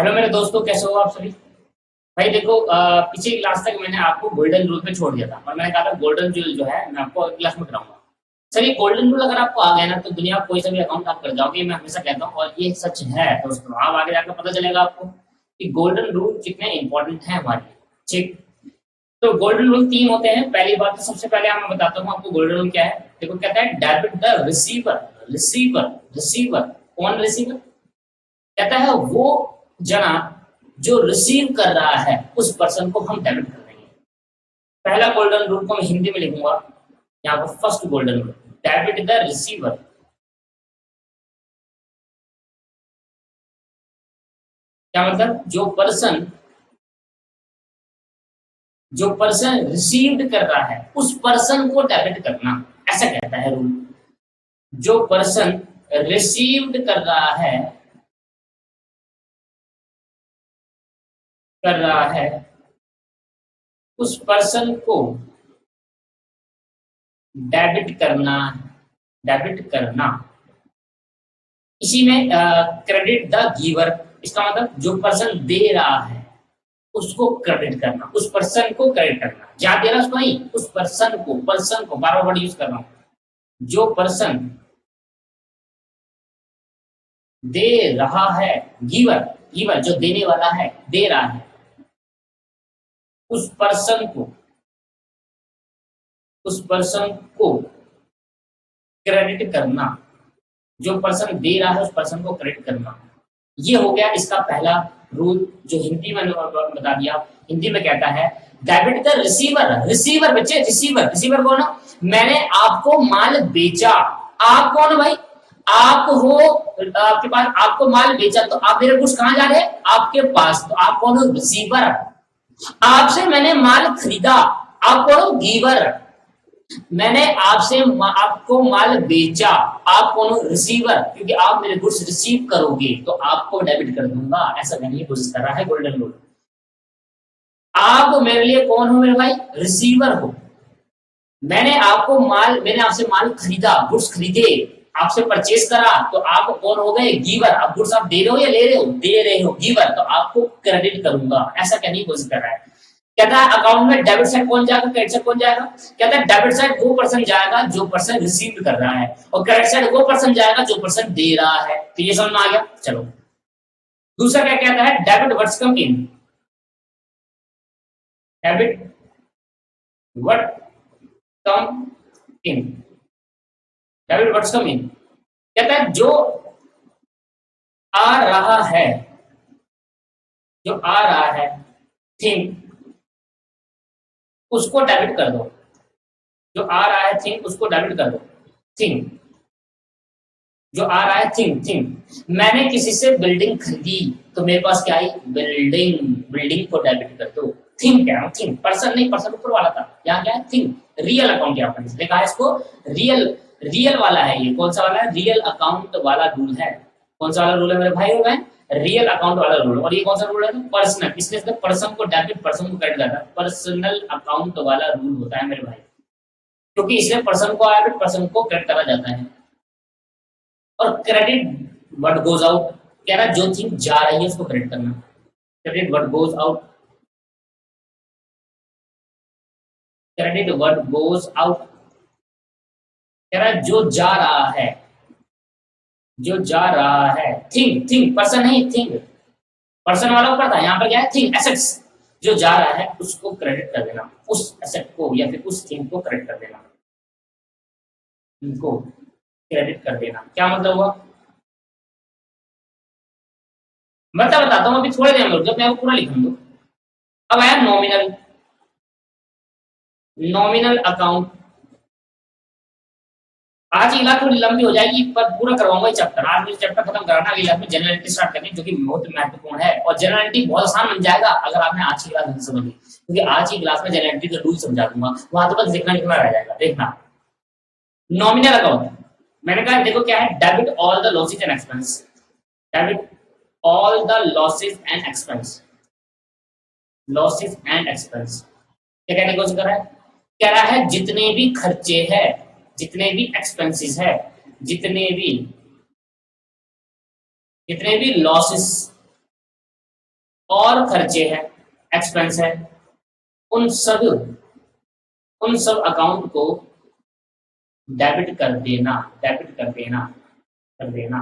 Hello मेरे दोस्तों, कैसे हो आप सभी। भाई देखो, पिछली क्लास तक मैंने आपको गोल्डन रूल पे छोड़ दिया था और मैंने कहा था गोल्डन रूल जो है मैं आपको अगली क्लास में कराऊंगा। सर ये गोल्डन रूल अगर आपको आ गया ना तो दुनिया में कोई सा भी अकाउंट आप कर जाओगे, मैं हमेशा कहता हूँ और ये सच है दोस्तों। आप आगे जाकर पता चलेगा आपको कि गोल्डन रूल कितने इंपॉर्टेंट है हमारे लिए। ठीक। तो गोल्डन रूल तीन होते हैं। पहली बात तो सबसे पहले मैं बताता हूँ आपको गोल्डन रूल क्या है। देखो, कहता है debit the receiver. Receiver receiver कौन रिसीवर? कहता है वो जना जो रिसीव कर रहा है उस पर्सन को हम डेबिट कर देंगे। पहला गोल्डन रूल को मैं हिंदी में लिखूंगा यहाँ पर। First golden rule, debit the receiver. क्या मतलब? जो पर्सन रिसीव्ड कर रहा है उस पर्सन को डेबिट करना, ऐसा कहता है रूल। जो पर्सन रिसीव्ड कर रहा है उस पर्सन को डेबिट करना। डेबिट करना इसी में क्रेडिट द गिवर। इसका मतलब जो पर्सन दे रहा है उसको क्रेडिट करना, उस पर्सन को क्रेडिट करना। क्या दे रहा है उसको नहीं, उस पर्सन को बार बार वर्ड यूज कर रहा हूं। जो पर्सन दे रहा है, गिवर, गिवर जो देने वाला है, दे रहा है, उस पर्सन को उस पर्सन को क्रेडिट करना। जो पर्सन दे रहा है उस पर्सन को क्रेडिट करना। ये हो गया इसका पहला रूल, जो हिंदी में बता दिया। हिंदी में कहता है डेबिट द रिसीवर। रिसीवर बच्चे, रिसीवर। रिसीवर कौन है? मैंने आपको माल बेचा। आप कौन हो भाई? आप हो, आपके पास आपको माल बेचा तो आप मेरे गुड्स कहां जा रहे हैं? आपके पास। तो आप कौन हो? रिसीवर। आपसे मैंने माल खरीदा। आप कौन हो? गिवर। मैंने आपको माल बेचा। आप कौन हो? रिसीवर। क्योंकि आप मेरे गुड्स रिसीव करोगे तो आपको डेबिट कर दूंगा, ऐसा कहने की कोशिश कर रहा है गोल्डन रूल। आप मेरे लिए कौन हो मेरे भाई? रिसीवर हो। मैंने आपसे माल खरीदा, गुड्स खरीदे, आपसे परचेज करा तो आप कौन हो गए? गिवर। आप गुड्स आप दे रहे हो या ले रहे हो? दे रहे हो, गिवर। तो आपको क्रेडिट करूंगा, ऐसा कहने की कोशिश कर रहा है। कहता है अकाउंट में डेबिट साइड कौन जाएगा, क्रेडिट साइड कौन जाएगा? कहता है डेबिट साइड वो पर्सन जाएगा जो पर्सन रिसीव कर रहा है, और क्रेडिट साइड वो पर्सन जाएगा जो पर्सन दे रहा है। तो ये समझ में आ गया। चलो, दूसरा क्या कहता है? डेबिट वर्ड्स कम इन। डेबिट वर्ड कम इन। डेबिट वर्ड्स कम इन कहता है आ रहा है जो आ रहा है थिंग, उसको डेबिट कर दो। जो आ रहा है थिंग उसको डेबिट कर दो। थिंग, जो आ रहा है थिंग। थिंग मैंने किसी से बिल्डिंग खरीदी तो मेरे पास क्या आई? बिल्डिंग। बिल्डिंग को डेबिट कर दो। थिंग कह रहा हूँ, थिंग। पर्सन नहीं, पर्सन ऊपर वाला था, यहाँ क्या है? थिंग। रियल अकाउंट यहाँ पर देखा है इसको। रियल, रियल वाला है ये। कौन सा वाला है? रियल अकाउंट वाला रूल है। कौन सा वाला रूल है मेरे भाई और बहन? रियल अकाउंट वाला रूल। और ये कौन सा रूल है? पर्सनल। इसलिए पर्सन को डेबिट, पर्सन को क्रेडिट करता है। पर्सनल अकाउंट वाला रूल होता है मेरे भाई, क्योंकि इसमें पर्सन को डेबिट, पर्सन को क्रेडिट करा जाता है। और क्रेडिट व्हाट गोज आउट कह रहा है, जो चीज जा रही है उसको क्रेडिट करना। Credit what goes out. Credit what goes out कह रहा है जो जा रहा है। जो जा रहा है थिंग। थिंग पर्सन नहीं, थिंग। पर्सन वाला ऊपर था, यहाँ पर क्या है? Thing, assets. जो जा रहा है उसको क्रेडिट कर देना, उस एसेट को या फिर उस थिंग को क्रेडिट कर देना। इनको क्रेडिट कर देना क्या मतलब हुआ? मतलब बताता हूँ, अभी थोड़े देर में जब मैं पूरा लिखूंगा। अब आया नॉमिनल। Nominal account. आज की क्लास थोड़ी लंबी हो जाएगी पर पूरा करवाऊंगा ये चैप्टर। आज मुझे चैप्टर खत्म कराना, अगली क्लास में जनरलिटी स्टार्ट करनी, जो कि बहुत महत्वपूर्ण है। और जनरलिटी बहुत आसान बन जाएगा अगर आपने आज की क्लास नहीं समझी, क्योंकि आज की क्लास में जनरलिटी का रूल समझा दूंगा, वहां तो बस देखना लिखना रह जाएगा। देखना, नॉमिनल अकाउंट मैंने कहा देखो क्या है? Debit all the losses and expense. Debit all the losses and expense. Losses and expense क्या कहने की कोशिश कर रहा है? कह रहा है जितने भी खर्चे हैं, जितने भी एक्सपेंसेस है, जितने भी लॉसेस और खर्चे हैं, एक्सपेंस है, उन सब अकाउंट को डेबिट कर देना, डेबिट कर देना, कर देना।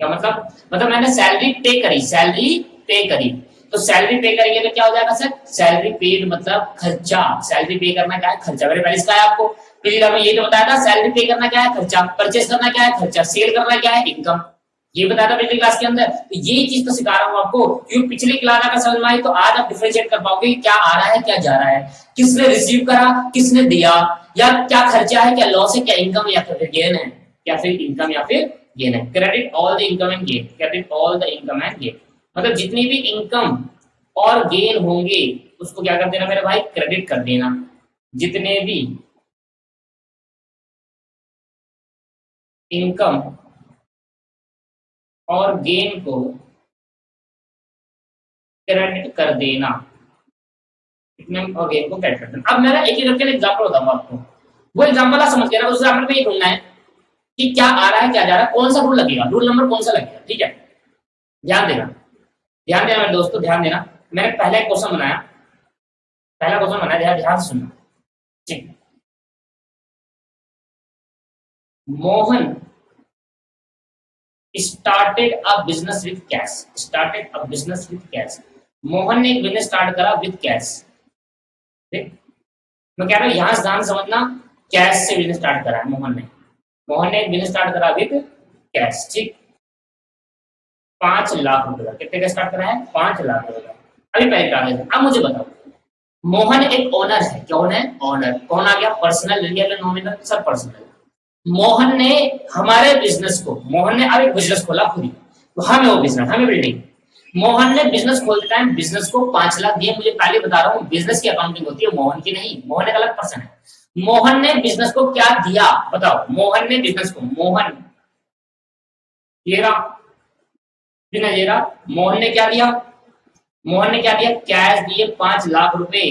क्या मतलब? मतलब मैंने सैलरी पे करी, सैलरी पे करी, तो सैलरी पे करेंगे तो क्या हो जाएगा सर? सैलरी पेड मतलब खर्चा। सैलरी पे करना क्या है? खर्चा। मैंने पहले इसका है आपको पिछली बार में ये तो बताया था, सैलरी पे करना क्या है? खर्चा। परचेस करना क्या है? खर्चा। सेल करना क्या है? इनकम। ये बताया था पिछली क्लास के अंदर। तो ये चीज तो सिखा रहा हूँ आपको, क्योंकि पिछली क्लास अगर समझ में आई तो आज आप डिफरेंशिएट कर पाओगे क्या आ रहा है क्या जा रहा है, किसने रिसीव करा किसने दिया, या क्या खर्चा है क्या लॉस है क्या इनकम या फिर गेन है, या फिर इनकम या फिर गेन है। Credit all the income and gain, credit all the income and gain, मतलब जितनी भी इनकम और गेन होंगे उसको क्या कर देना मेरे भाई? क्रेडिट कर देना। जितने भी इनकम और गेन को क्रेडिट कर देना, इनकम और गेन को क्रेडिट कर देना। अब मेरा एक करके एग्जांपल बताऊंगा आपको, वो एग्जांपल आप समझ गए ना, उस एग्जांपल पे ये ढूंढना है कि क्या आ रहा है क्या जा रहा है, कौन सा रूल लगेगा, रूल नंबर कौन सा लगेगा। ठीक है, ध्यान देना, ध्यान देना मेरे दोस्तों, ध्यान देना। मैंने पहला एक क्वेश्चन बनाया, पहला क्वेश्चन बनाया, ध्यान से सुनना। ठीक, Mohan started a business with cash, started a business with cash. Mohan ने एक बिजनेस स्टार्ट करा विद कैश। ठीक, मैं कह रहा हूं यहां से ध्यान समझना, कैश से बिजनेस स्टार्ट करा है मोहन ने। मोहन ने एक बिजनेस स्टार्ट करा विद कैश। ठीक, 5 लाख रुपए का, कितने का स्टार्ट करा है? 5 लाख रुपए का। अभी पहले कागज है। अब मुझे बताओ, मोहन एक ओनर है, कौन है? ओनर। कौन आ गया? पर्सनल, रियल, नॉमिनल, सब पर्सनल। मोहन ने हमारे बिजनेस को, मोहन ने अब एक बिजनेस खोला खुद ही, तो हमें वो बिजनेस, हमें बिल्डिंग। मोहन ने बिजनेस खोलते टाइम बिजनेस को 5 लाख दिए। मुझे पहले बता रहा हूँ बिजनेस की अकाउंटिंग होती है, मोहन की नहीं। मोहन एक अलग पर्सन है। मोहन ने बिजनेस को क्या दिया बताओ? मोहन ने बिजनेस को, मोहन ये रहा बिना ये रहा, मोहन ने क्या दिया? मोहन ने क्या दिया? कैश दिए 5 लाख रुपए।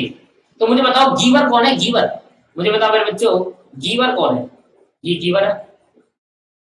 तो मुझे बताओ गीवर कौन है? गीवर मुझे बताओ मेरे बच्चों, गीवर कौन है? ये गीवर है,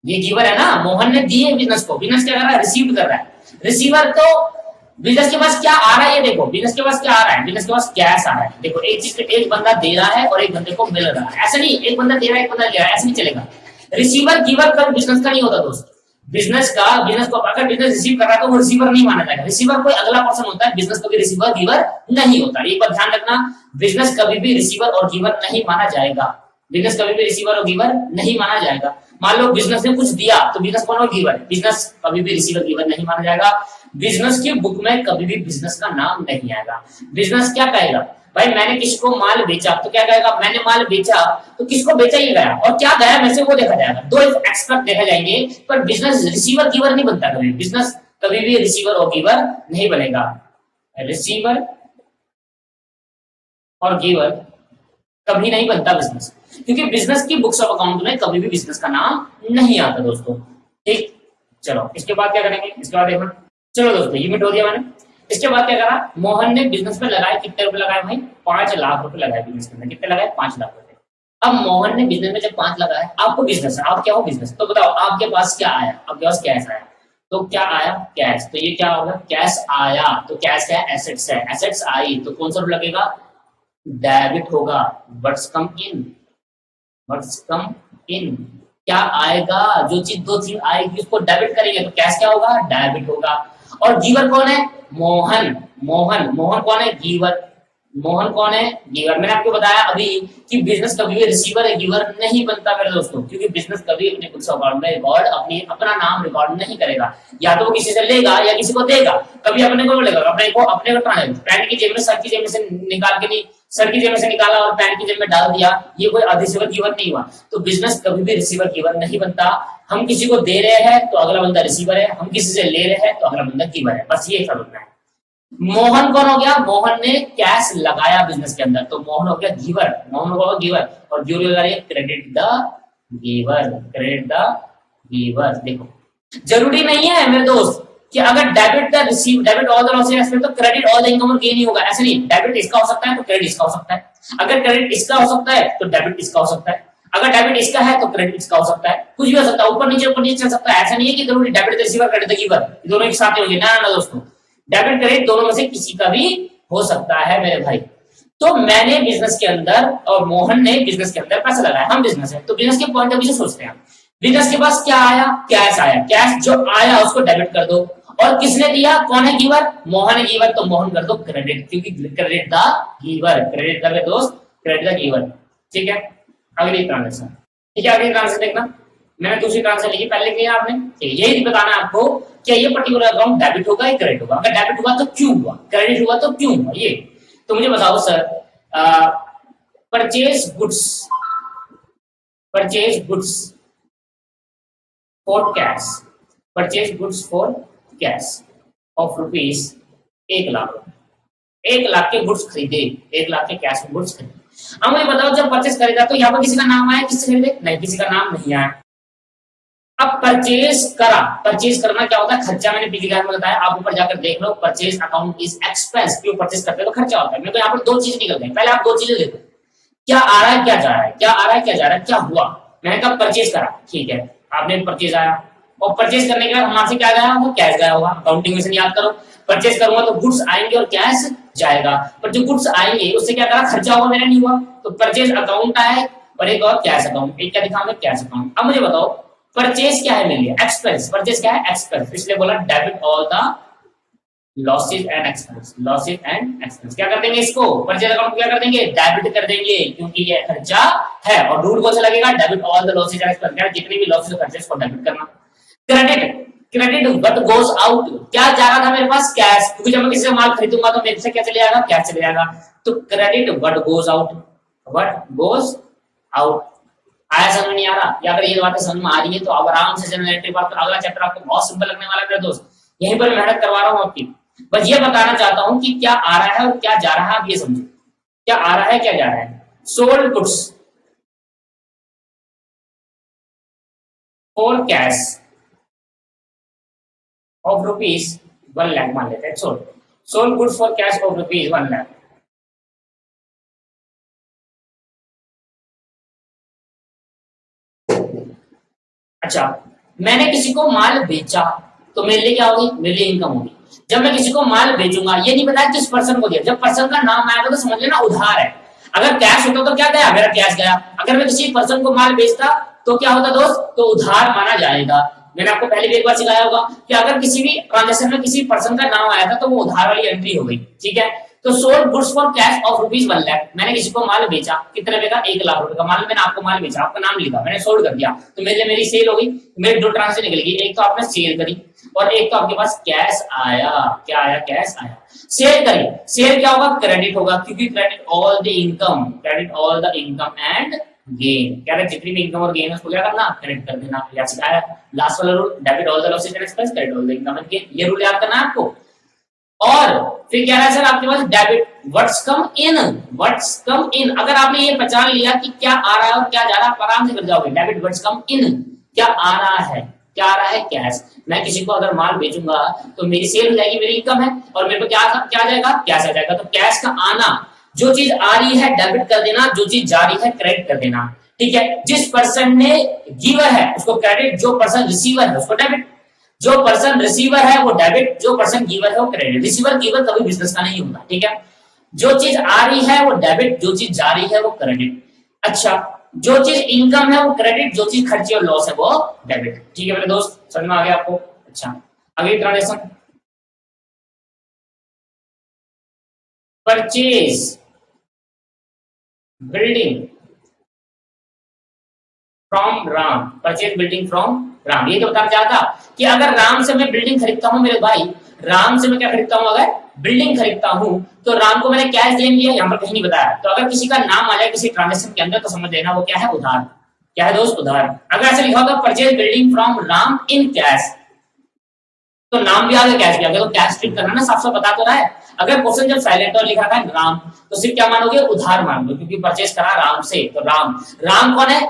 ये गीवर है ना। मोहन ने दिए बिजनेस को, बिजनेस क्या कर रहा है? रिसीव कर रहा है। रिसीवर तो बिजनेस के पास क्या आ रहा है? ये देखो बिजनेस के पास क्या आ रहा है? बिजनेस के पास कैश आ रहा है। देखो एक चीज, एक बंदा दे रहा है और एक बंदे को मिल रहा है। ऐसा नहीं एक बंदा दे रहा है एक बंदा ले रहा है, ऐसे नहीं चलेगा। रिसीवर गीवर कभी बिजनेस का नहीं होता दोस्त। बिजनेस का, बिजनेस को अगर बिजनेस रिसीव कर रहा है तो वो रिसीवर नहीं माना जाएगा। रिसीवर कोई अगला पर्सन होता है, बिजनेस कभी रिसीवर गिवर नहीं होता। एक बार ध्यान रखना, बिजनेस कभी भी रिसीवर और गिवर नहीं माना जाएगा। बिजनेस कभी भी रिसीवर और गिवर नहीं माना जाएगा। मान लो बिजनेस ने कुछ दिया तो बिजनेस कौन है? गिवर। बिजनेस कभी भी रिसीवर गिवर नहीं माना जाएगा। बिजनेस की बुक में कभी भी बिजनेस का नाम नहीं आएगा। बिजनेस क्या कहेगा? भाई मैंने किसी को माल बेचा, तो क्या कहेगा? मैंने माल बेचा, तो किसको बेचा ये गया और क्या गया में से वो देखा जाएगा। दो एक्सपेक्ट देखा जाएंगे, पर बिजनेस रिसीवर गिवर नहीं बनता कभी। बिजनेस कभी भी रिसीवर और गिवर नहीं बनेगा। रिसीवर और गिवर कभी नहीं बनता बिजनेस, क्योंकि बिजनेस की बुक्स ऑफ अकाउंट में कभी भी बिजनेस का नाम नहीं आता दोस्तों। ठीक, चलो इसके बाद क्या करेंगे? इसके बाद देखो, चलो दोस्तों ये मिट हो दिया मैंने। इसके बाद क्या करा? मोहन ने बिजनेस में लगाए कितने रुपए लगाए भाई? 5 लाख रुपए लगाए बिजनेस में। कितने लगाए? 5 लाख रुपए। अब मोहन ने बिजनेस में जब 5 लगाए, आपको बिजनेस है, आप क्या हो? बिजनेस। तो बताओ आपके पास क्या आया? आपके पास कैश आया, तो क्या आया? कैश। तो ये क्या होगा? कैश आया, तो कैश क्या है? एसेट्स है। एसेट्स आई तो कौन सा रूल लगेगा? डेबिट होगा। व्हाट्स कम इन, व्हाट्स कम इन, क्या आएगा? जो चीज, दो चीज आएगी उसको डेबिट करेंगे तो कैश क्या होगा? डेबिट होगा। और गिवर कौन है? मोहन। मोहन, मोहन कौन है? गिवर। मोहन कौन है? गिवर। मैंने आपको बताया अभी कि बिजनेस कभी भी रिसीवर है गिवर नहीं बनता मेरे दोस्तों, क्योंकि बिजनेस कभी अपने बुक्स ऑफ अकाउंट में रिकॉर्ड अपना नाम रिकॉर्ड नहीं करेगा। या तो वो किसी से लेगा या किसी को देगा, कभी अपने को लेगा, अपने को पैंट की जेब में, सर की जेब में से निकाल के नहीं, सर की जेब में से निकाला और पैंट की जेब में डाल दिया, ये कोई अधिसीवर गिवर नहीं हुआ। तो बिजनेस कभी भी रिसीवर गिवर नहीं बनता। हम किसी को दे रहे हैं तो अगला बंदा रिसीवर है, हम किसी से ले रहे हैं तो अगला बंदा गिवर है, बस ये समझना है। मोहन कौन हो गया? मोहन ने कैश लगाया बिजनेस के अंदर, तो मोहन हो गया गिवर। मोहन हो गया गिवर, और गिवर लगा रही है credit the giver, credit the giver. देखो जरूरी नहीं है मेरे दोस्त कि अगर debit the receive, debit all the losses तो क्रेडिट ऑल द इनकम और गेन ही होगा, ऐसे नहीं। डेबिट इसका हो सकता है तो क्रेडिट इसका हो सकता है, अगर क्रेडिट इसका हो सकता है तो डेबिट इसका हो सकता है, अगर डेबिट इसका है तो क्रेडिट इसका हो सकता है, कुछ भी हो सकता है, ऊपर नीचे चल सकता है। ऐसा नहीं है कि जरूरी डेबिट रिसीवर क्रेडिट गिवर दोनों एक साथ होंगे, ना ना दोस्तों। डेबिट क्रेडिट दोनों में से किसी का भी हो सकता है मेरे भाई। तो मैंने बिजनेस के अंदर और मोहन ने बिजनेस के अंदर पैसा लगाया, हम बिजनेस है तो बिजनेस के पॉइंट ऑफ व्यू से सोचते हैं। बिजनेस के पास क्या आया, कैश आया, कैश जो आया उसको डेबिट कर दो। और किसने दिया, कौन है गिवर, मोहन है गिवर, तो मोहन कर दो क्रेडिट, क्योंकि क्रेडिट द गिवर, क्रेडिट कर दोस्त, क्रेडिट द गिवर। ठीक है, अगली ट्रांजेक्शन। ठीक है, अगली ट्रांजेक्शन देखना, मैंने दूसरी ट्रांजेक्शन लिखी, पहले किया आपने, यही बताना है आपको क्या ये पर्टिकुलर अकाउंट डेबिट होगा या क्रेडिट होगा। अगर डेबिट हुआ तो क्यों हुआ, क्रेडिट हुआ तो क्यों हुआ, ये तो मुझे बताओ sir. Purchase goods, purchase goods for cash, purchase goods for cash of rupees 1,00,000, 1,00,000 के गुड्स खरीदे, 1,00,000 के कैश में गुड्स खरीदे। अब मुझे बताओ जब परचेज खरीदा तो यहाँ पर किसी का नाम आया, किससे खरीदे, नहीं किसी का नाम नहीं आया। अब परचेज करा, परचेज करना क्या होता है, खर्चा, मैंने पिछली क्लास में बताया, आप ऊपर जाकर देख लो, परचेज अकाउंट इज एक्सपेंस, क्यों परचेज करते हो तो खर्चा होता है। मेरे को यहाँ पर दो चीजें निकल गई, पहले आप दो चीजें देखो, क्या आ रहा है क्या जा रहा है, क्या आ रहा है क्या जा रहा है, क्या हुआ। मैंने कहा परचेज करा, ठीक है, आपने परचेज आया, और परचेज करने के बाद हमारे से क्या गया, वो कैश गया होगा, अकाउंटिंग में से याद करो, परचेज करूंगा तो गुड्स आएंगे और कैश जाएगा, पर जो गुड्स आएंगे उससे क्या करा, खर्चा होगा, मेरा नहीं हुआ, तो परचेज अकाउंट आए और एक और कैश अकाउंट, एक क्या दिखाऊंगा, कैश अकाउंट। अब मुझे बताओ परचेज क्या है मेरे लिए, एक्सपेंस, परचेज क्या है, एक्सपेंस, इसलिए बोला debit all the losses and expense, losses and expense. क्या कर देंगे इसको, परचेज अकाउंट क्या कर देंगे, डेबिट कर देंगे, क्योंकि ये खर्चा है, और रूल कौन सा लगेगा, debit all the losses and expense, जितने भी लॉसेज और खर्चे को डेबिट करना। Credit, credit what goes out, क्या जा रहा था मेरे पास, कैश, क्योंकि जब मैं किसी से माल खरीदूंगा तो मेरे से क्या चले जाएगा, कैश चले जाएगा, तो credit what goes out, what goes out. आया समझ नहीं आ रहा, या अगर ये बातें समझ में आ रही है तो अब आराम से जनरेटिव बात, अगला चैप्टर आपको बहुत सिंपल लगने वाला है मेरे दोस्त, यहीं पर मेहनत करवा रहा हूं आपकी, बस ये बताना चाहता हूं कि क्या आ रहा है और क्या जा रहा है, आप ये समझो, क्या आ रहा है क्या जा रहा है। Sold goods for cash of rupees 1,00,000 मान लेते हैं, sold goods for cash of rupees 1,00,000। अच्छा, मैंने किसी को माल बेचा तो मेरे लिए क्या होगी, मेरे लिए इनकम होगी। जब मैं किसी को माल बेचूंगा, ये नहीं बताया किस पर्सन को दिया, जब पर्सन का नाम आएगा तो समझ लेना उधार है। अगर कैश होता तो क्या गया, मेरा कैश गया। अगर मैं किसी पर्सन को माल बेचता तो क्या होता दोस्त, तो उधार माना जाएगा। मैंने आपको पहले भी एक बार सिखाया होगा कि अगर किसी भी ट्रांजेक्शन में किसी पर्सन का नाम आया था तो वो उधार वाली एंट्री हो गई। ठीक है, तो sold goods for cash of rupees 1,00,000, मैंने किसी को माल बेचा, कितने रुपए का, 1,00,000 रुपए का माल, मैंने आपको माल बेचा, आपका नाम लिखा, मैंने सोल्ड कर दिया, तो मेरे लिए मेरी सेल हो गई। मेरी दो ट्रांजेक्शन निकल गई, एक तो आपने सेल करी और एक तो आपके पास कैश आया। क्या आया, कैश आया। सेल करी, सेल क्या होगा, क्रेडिट होगा, क्योंकि credit all the income, credit all the income and gain, क्या है, जितनी भी इनकम और गेन उसको क्या करना, क्रेडिट कर देना। या सिखाया लास्ट वाला rule, debit all the losses and expense, credit all the income and gain, ये रूल याद करना है आपको। और फिर क्या है सर आपके पास, डेबिट व्हाट्स कम इन, व्हाट्स कम इन। अगर आपने ये पहचान लिया कि क्या आ रहा है और क्या जा रहा है, आराम से कर जाओगे, डेबिट व्हाट्स कम इन, क्या आ रहा है, क्या आ रहा है, कैश। मैं किसी को अगर माल बेचूंगा तो मेरी सेल हो जाएगी, मेरी इनकम है, और मेरे को क्या क्या आ जाएगा, कैश आ जाएगा। तो कैश का आना, जो चीज आ रही है डेबिट कर देना, जो चीज जा रही है क्रेडिट कर देना। ठीक है, जिस पर्सन ने गिवर है उसको क्रेडिट, जो पर्सन रिसीवर है उसको डेबिट, जो पर्सन रिसीवर है वो डेबिट, जो पर्सन गिवर है वो क्रेडिट। रिसीवर गिवर कभी बिजनेस का नहीं होता। ठीक है, जो चीज आ रही है वो डेबिट, जो चीज जा रही है वो क्रेडिट। अच्छा, जो चीज इनकम है वो क्रेडिट, जो चीज खर्चे और लॉस है वो डेबिट। ठीक है मेरे दोस्त, समझ में आ गया आपको। अच्छा, अगली transaction, purchase building from Ram, purchase building from Ram. ये तो बताना चाहता कि अगर राम से मैं बिल्डिंग खरीदता हूं मेरे भाई, राम से मैं क्या खरीदता हूं, अगर बिल्डिंग खरीदता हूं तो राम को मैंने कैश दे दिया, यहां पर कहीं नहीं बताया। तो अगर किसी का नाम आ जाए किसी ट्रांजेक्शन के अंदर तो समझ लेना वो क्या है, उधार। क्या है दोस्त, उधार। अगर ऐसे लिखा होता purchase building from Ram in cash, तो नाम भी आ गया, कैश भी आ गया, तो कैश ट्रीट करना ना, साफ साफ बता तो रहा है। अगर क्वेश्चन जब साइलेंट और लिखा था राम, तो सिर्फ क्या मानोगे, उधार मान लो, क्योंकि परचेज करा राम से, तो राम, राम कौन है,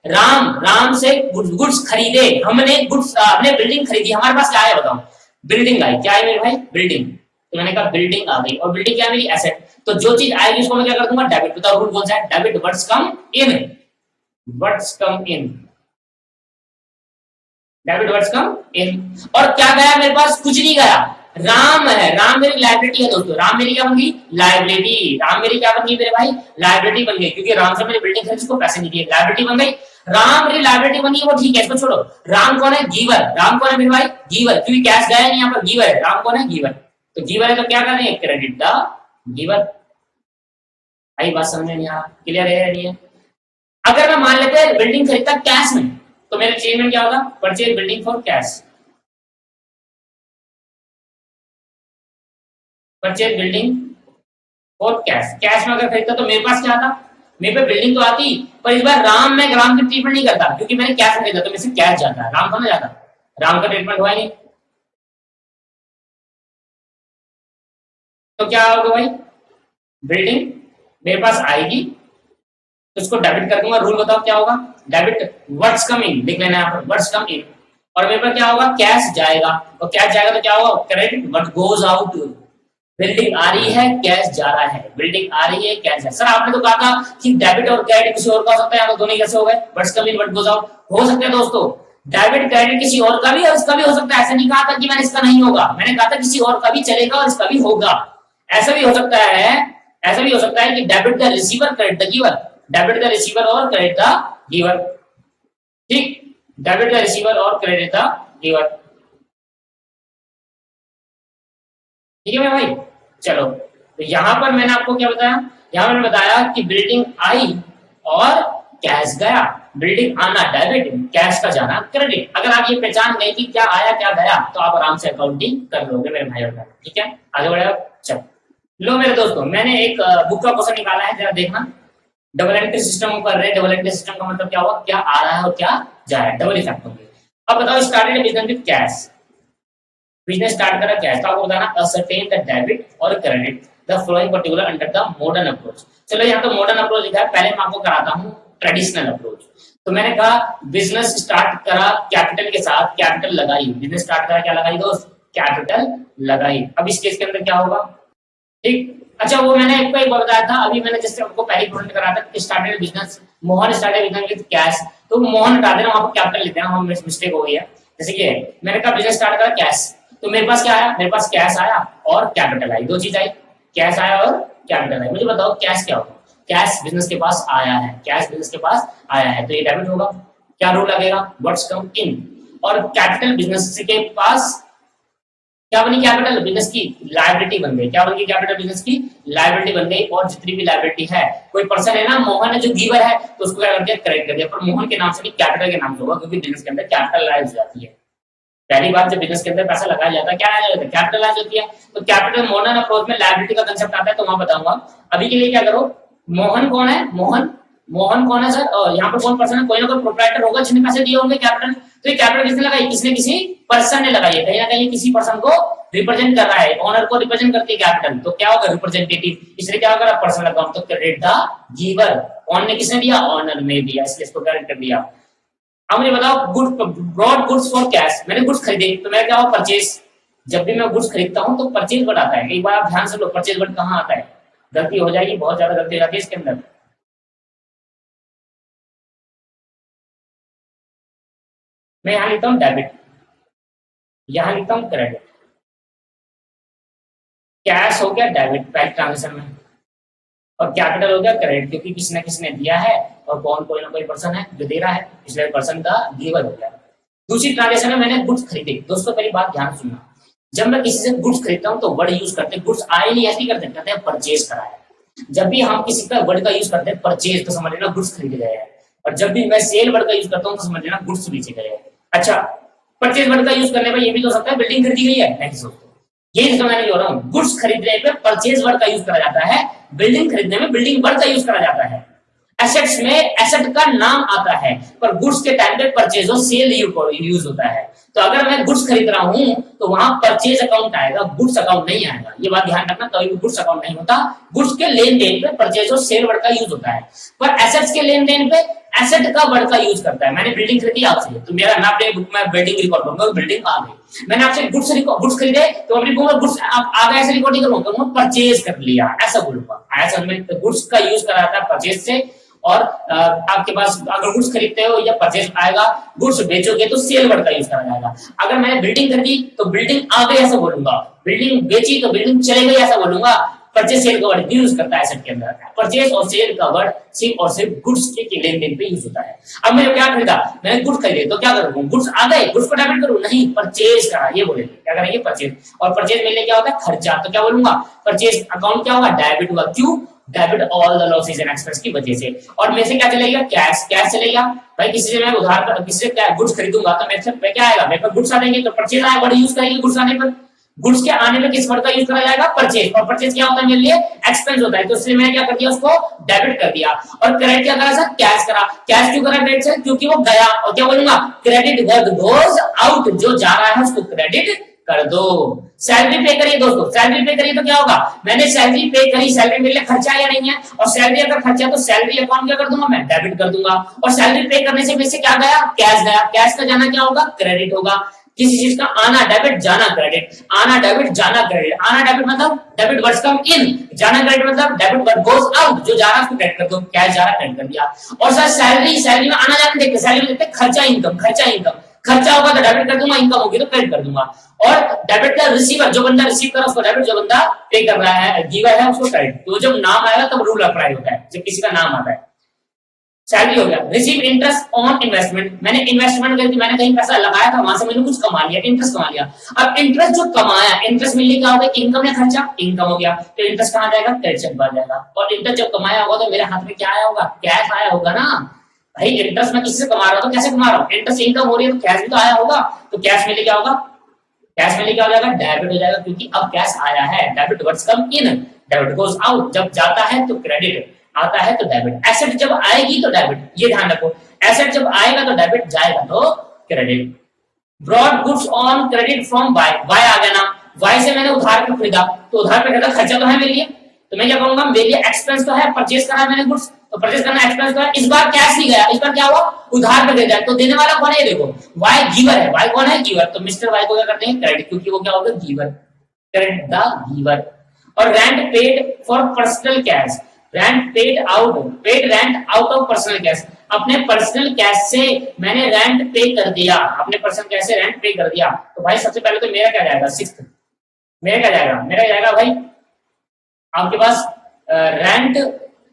राम, राम से गुड्स खरीदे हमने, गुड्स हमने बिल्डिंग खरीदी, हमारे पास क्या है बताओ, बिल्डिंग आई। क्या है मेरे भाई, बिल्डिंग। तो मैंने कहा बिल्डिंग आ गई, और बिल्डिंग क्या है, मेरी एसेट। तो जो चीज आएगी उसको मैं क्या कर दूंगा, डेबिट। बताओ रूल कौन सा है, डेबिट व्हाट्स कम इन, व्हाट्स कम इन, डेबिट व्हाट्स कम इन। और क्या गया मेरे पास, कुछ नहीं गया, राम है, राम मेरी लाइबिलिटी है दोस्तों, राम मेरी क्या बन गई, लाइबिलिटी, राम मेरी क्या बन गई मेरे भाई, लाइबिलिटी बन गई, क्योंकि राम से मैंने बिल्डिंग खरीदी, उसको पैसे नहीं दिए, लाइबिलिटी बन गई, राम मेरी लाइबिलिटी बनी है, वो ठीक है, इसको छोड़ो। राम कौन है, गीवर, राम कौन है मेरे भाई, गीवर, क्योंकि कैश गया नहीं, यहाँ पर गीवर है, राम कौन है, गीवर, तो गीवर है तो क्या करना है, क्रेडिट द गीवर। आई बात समझ में नहीं आ, क्लियर है नहीं है? अगर मैं मान लेते हैं बिल्डिंग खरीदता कैश में, तो मेरे स्टेटमेंट क्या होगा, purchase building for cash, purchase building for cash, cash में अगर खरीदता तो मेरे पास क्या आता, मेरे पे बिल्डिंग तो आती, पर इस बार राम में राम की ट्रीटमेंट नहीं करता, क्योंकि मैंने कैश में खरीदा तो मेरे से कैश जाता है, राम को ना जाता, राम का ट्रीटमेंट हुआ नहीं, तो क्या होगा भाई, बिल्डिंग मेरे पास आएगी तो उसको डेबिट कर दूंगा, रूल बताओ क्या होगा, डेबिट व्हाट्स कम इन, लिख लेना यहाँ पर व्हाट्स कम इन, और मेरे पास क्या होगा, कैश जाएगा, और कैश जाएगा तो क्या होगा, credit what goes out, building आ रही है कैश जा रहा है, बिल्डिंग आ रही है कैश है। सर आपने तो कहा था कि डेबिट और क्रेडिट किसी और का हो सकता है, दोनों कैसे हो गए, what's come in what goes out, हो सकते हैं दोस्तों, डेबिट क्रेडिट किसी और का भी और इसका भी हो सकता है, ऐसे नहीं कहा था कि मैंने इसका नहीं होगा, मैंने कहा था किसी और का भी चलेगा और इसका भी होगा, ऐसा भी हो सकता है, ऐसा भी हो सकता है कि debit the receiver credit the giver, debit the receiver और क्रेडिट द गिवर, ठीक, डेबिट द रिसीवर और क्रेडिट द गिवर, ठीक है मेरे भाई। चलो तो यहां पर मैंने आपको क्या बताया, यहां मैंने बताया कि बिल्डिंग आई और कैश गया, बिल्डिंग आना डेबिट, कैश का जाना क्रेडिट, अगर आप ये पहचान गए कि क्या आया क्या गया तो आप आराम से अकाउंटिंग कर लोगे मेरे भाई और बहन, ठीक है, आगे बढ़े। चलो लो मेरे दोस्तों, मैंने एक बुक का क्वेश्चन निकाला है, जरा देखना, डबल एंट्री सिस्टम कर रहे हैं, डबल एंट्री सिस्टम का मतलब क्या हुआ, क्या आ रहा है और क्या जा रहा है, डबल इफेक्ट होंगे। अब बताओ, started business with cash, business start करा कैश, तो आपको बताना असर्टेन द डेबिट और credit the flowing particular under the modern approach. चलो यहाँ तो मॉडर्न अप्रोच लिखा है, पहले मैं आपको कराता हूँ ट्रेडिशनल अप्रोच। तो मैंने कहा बिजनेस स्टार्ट करा कैपिटल के साथ, कैपिटल लगाई, बिजनेस स्टार्ट करा क्या लगाई दोस्त, कैपिटल लगाई। अब इस केस के अंदर क्या होगा, ठीक, अच्छा वो मैंने आपको एक बताया था, अभी मैंने जैसे आपको पहली प्रोजेक्ट कराया था कि started business, Mohan started business with cash, तो मोहन हटा देना, वहां पर कैपिटल लिख देना, हम मिस्टेक हो गई है, जैसे कि मैंने कहा बिजनेस स्टार्ट करा कैश, तो मेरे पास क्या आया, मेरे पास कैश आया और कैपिटल आई, दो चीज आई, कैश आया और कैपिटल आई। मुझे बताओ कैश क्या होगा, कैश बिजनेस के पास आया है, कैश बिजनेस के पास आया है तो ये डेबिट होगा, क्या रूल लगेगा, व्हाट्स कम इन, और कैपिटल बिजनेस के पास क्या बनी, कैपिटल बिजनेस की लायबिलिटी बन गई, क्या बन गई, कैपिटल बिजनेस की लायबिलिटी बन गई, और जितनी भी लायबिलिटी है, कोई पर्सन है ना मोहन है जो गिवर है, तो उसको क्या कर दिया, क्रेडिट कर दिया, पर मोहन के नाम से नहीं कैपिटल के नाम से होगा, क्योंकि बिजनेस के अंदर कैपिटलाइज हो जाती है, पहली बार जब बिजनेस के अंदर पैसा लगाया जाता है क्या आ जाता है, कैपिटलाइज होती है, तो कैपिटल मॉडर्न अप्रोच में लायबिलिटी का कंसेप्ट आता है, तो वहां बताऊंगा। अभी के लिए क्या करो, मोहन कौन है, मोहन, मोहन कौन है सर, यहाँ पर कौन पर्सन है, कोई ना कोई प्रोप्राइटर होगा जिसने पैसे दिए होंगे कैपिटल, तो ये कैपिटल किसने लगाई, किसने, किसी पर्सन ने लगाई है, कहीं ना कहीं किसी पर्सन को रिप्रेजेंट कर रहा है, ऑनर को रिप्रेजेंट करती है कैपिटल, तो क्या होगा, रिप्रेजेंटेटिव, इसलिए क्या होगा, पर्सन लगाओ, तो क्रेडिट द गिवर, ऑन ने किसने दिया, ऑनर ने दिया, इसलिए इसको क्रेडिट कर दिया। अब मुझे बताओ, good brought goods for cash, मैंने गुड्स खरीदे तो मैं क्या हुआ, परचेज, जब भी मैं गुड्स खरीदता हूं तो परचेज वर्ड आता है, एक बार आप ध्यान से लो परचेज वर्ड कहां आता है, गलती हो जाएगी, बहुत ज्यादा गलती हो जाती है इसके अंदर, मैं यहां लिखता हूं डेबिट, यहां लिखता हूं क्रेडिट, कैश हो गया डेबिट पहले ट्रांजेक्शन में, और कैपिटल हो गया क्रेडिट, क्योंकि किसने किसने दिया है और कौन, कोई ना कोई पर्सन है जो दे रहा है, इसलिए पर्सन का गिवर हो गया। दूसरी ट्रांजेक्शन में मैंने गुड्स खरीदे, दोस्तों मेरी बात ध्यान सुनना, जब मैं किसी से गुड्स खरीदता हूं तो वर्ड यूज करते हैं, गुड्स आए नहीं ऐसे करते, कहते हैं परचेज कराया, जब भी हम किसी का वर्ड का यूज करते हैं परचेज तो समझ लेना गुड्स खरीदे गए हैं, और जब भी मैं सेल वर्ड का यूज करता हूं तो समझ लेना गुड्स बेचे गए हैं। अच्छा, परचेज वर्ड का यूज करने पर ये भी तो हो सकता है बिल्डिंग खरीदी गई है, नहीं सोचते, ये समझने जो रहा हूं, गुड्स खरीदने पे परचेज वर्ड का यूज करा जाता है, बिल्डिंग खरीदने में बिल्डिंग वर्ड का यूज करा जाता है, एसेट्स में एसेट का नाम आता है, पर गुड्स के टाइम पे परचेज और सेल यूज होता है, तो अगर मैं गुड्स खरीद रहा हूं तो वहां परचेज अकाउंट आएगा, गुड्स अकाउंट नहीं आएगा, ये बात ध्यान रखना, कभी भी गुड्स अकाउंट नहीं होता, गुड्स के लेन देन पे परचेज और सेल वर्ड का यूज होता है, पर एसेट्स के लेन देन पे एसेट का वर्ड का यूज करता है। मैंने बिल्डिंग खरीदी आपसे, तो मेरा नाम अपने बुक में बिल्डिंग रिकॉर्ड करूंगा, बिल्डिंग आ गई, मैंने आपसे गुड्स खरीदे तो अपनी बुक में गुड्स आ गए ऐसे रिकॉर्ड नहीं करूंगा, परचेज कर लिया ऐसा बोलूंगा, ऐसा में गुड्स का यूज करा जाता है परचेज से, और आपके पास अगर गुड्स खरीदते हो या परचेज आएगा, गुड्स बेचोगे तो सेल वर्ड का यूज करा जाएगा। अगर मैंने बिल्डिंग खरीदी तो बिल्डिंग आ गई ऐसा बोलूंगा, बिल्डिंग बेची तो बिल्डिंग चले गई ऐसा बोलूंगा। परचेज सेल का वर्ड यूज करता है एसेट के अंदर। परचेज और सेल का वर्ड सिर्फ और सिर्फ गुड्स के लेन देन पे यूज होता है। अब मैंने क्या खरीदा, मैंने गुड्स खरीदे तो क्या करूँ, गुड्स आ गए, गुड्स को डेबिट करूँ, नहीं, परचेज करा, ये बोलेंगे, क्या करेंगे, परचेज। और परचेज मिलने क्या होता है, खर्चा, तो क्या बोलूंगा, परचेज अकाउंट क्या होगा, डेबिट हुआ, क्यों, debit all the losses and expense की वजह से। और मेरे से क्या चलेगा, कैश, कैश चलेगा भाई, किसी से मैं उधार, किसी से क्या गुड्स खरीदूंगा तो मेरे से क्या आएगा, मेरे पास गुड्स आ जाएंगे, तो परचेज आया वर्ड यूज करेंगे गुड्स आने पर। गुड्स के आने में किस वर्ड का यूज करा जाएगा, परचेज, और परचेज क्या होता है मेरे लिए, एक्सपेंस होता है, तो इसलिए मैंने क्या कर दिया, उसको डेबिट कर दिया। और क्रेडिट क्या करा सर, कैश करा। कैश क्यों करा क्रेडिट से, क्योंकि वो गया, और क्या बोलूंगा, क्रेडिट वर्ड गोज आउट, जो जा रहा है उसको क्रेडिट कर दो। सैलरी पे करिए दोस्तों, सैलरी पे करिए तो क्या होगा, मैंने सैलरी पे करी, सैलरी मेरे लिए खर्चा या नहीं है, और सैलरी अगर खर्चा तो सैलरी अकाउंट क्या कर दूंगा, मैं डेबिट कर दूंगा। और सैलरी पे करने से मेरे से क्या गया, कैश गया, कैश का जाना क्या होगा, क्रेडिट होगा। किसी चीज का आना डेबिट, जाना क्रेडिट, आना डेबिट, जाना क्रेडिट। आना डेबिट मतलब डेबिट वर्ड्स कम इन, जाना क्रेडिट मतलब डेबिट वर्ड गोज आउट, जो जा रहा है उसको क्रेडिट कर दो, कैश जा रहा है क्रेडिट कर दिया। और सर सैलरी, सैलरी में आना जाना देखते, सैलरी में देखते खर्चा इनकम, खर्चा इनकम, खर्चा होगा तो डेबिट कर दूंगा, इनकम होगी तो क्रेडिट कर दूंगा। और डेबिट का रिसीवर, जो बंदा रिसीव कर रहा है उसको डेबिट, जो बंदा पे कर रहा है, गिवर है, उसको क्रेडिट। तो जब नाम आएगा तब रूल अप्लाई होता है, जब किसी का नाम आता है। सैलरी हो गया। रिसीव इंटरेस्ट ऑन इन्वेस्टमेंट, मैंने इन्वेस्टमेंट करी थी, मैंने कहीं पैसा लगाया था, वहां से मैंने कुछ कमा लिया, इंटरेस्ट कमा लिया। अब इंटरेस्ट जो कमाया, इंटरेस्ट मिलने क्या हो गया, इनकम या खर्चा, इनकम हो गया, तो इंटरेस्ट कहां जाएगा, क्रेडिट साइड पर जाएगा। और इंटरेस्ट जब कमाया होगा तो मेरे हाथ में क्या आया होगा, कैश आया होगा ना भाई। इंटरेस्ट मैं किसी से कमा रहा हूं तो कैसे कमा रहा हूं, इंटरेस्ट इनकम हो रही है तो कैश भी तो आया होगा, तो कैश मिलने क्या होगा, कैश मिलने क्या हो जाएगा, डेबिट हो जाएगा, क्योंकि अब कैश आया है। डेबिट वर्ड्स कम इन, डेबिट गोज आउट, जब जाता है तो क्रेडिट, आता है तो डेबिट। एसेट जब आएगी तो डेबिट, ये ध्यान रखो, एसेट जब आएगा तो डेबिट, जाएगा तो credit. Brought goods on credit from Y, Y आ गया ना, वाई से मैंने उधार पे खरीदा, तो उधार पे खरीदा, खर्चा तो है मेरे लिए, तो मैं क्या कहूंगा, मेरे लिए एक्सपेंस तो है, परचेज करा मैंने गुड्स, तो परचेज करना एक्सपेंस तो है। इस बार कैश नहीं गया, इस बार क्या हुआ, उधार पे खरीदा, तो देने वाला कौन है, देखो वाई गिवर है, वाई कौन है, गिवर, तो मिस्टर वाई को क्या करते हैं, क्रेडिट, क्योंकि वो क्या होगा, गिवर, क्रेडिट द गिवर। और rent paid for personal cash, rent paid out, paid rent out of personal cash, अपने पर्सनल कैश से मैंने रेंट पे कर दिया, अपने पर्सनल कैश से रेंट पे कर दिया। तो भाई सबसे पहले तो मेरा क्या जाएगा, सिक्स्थ, मेरा क्या जाएगा, मेरा जाएगा भाई आपके पास रेंट,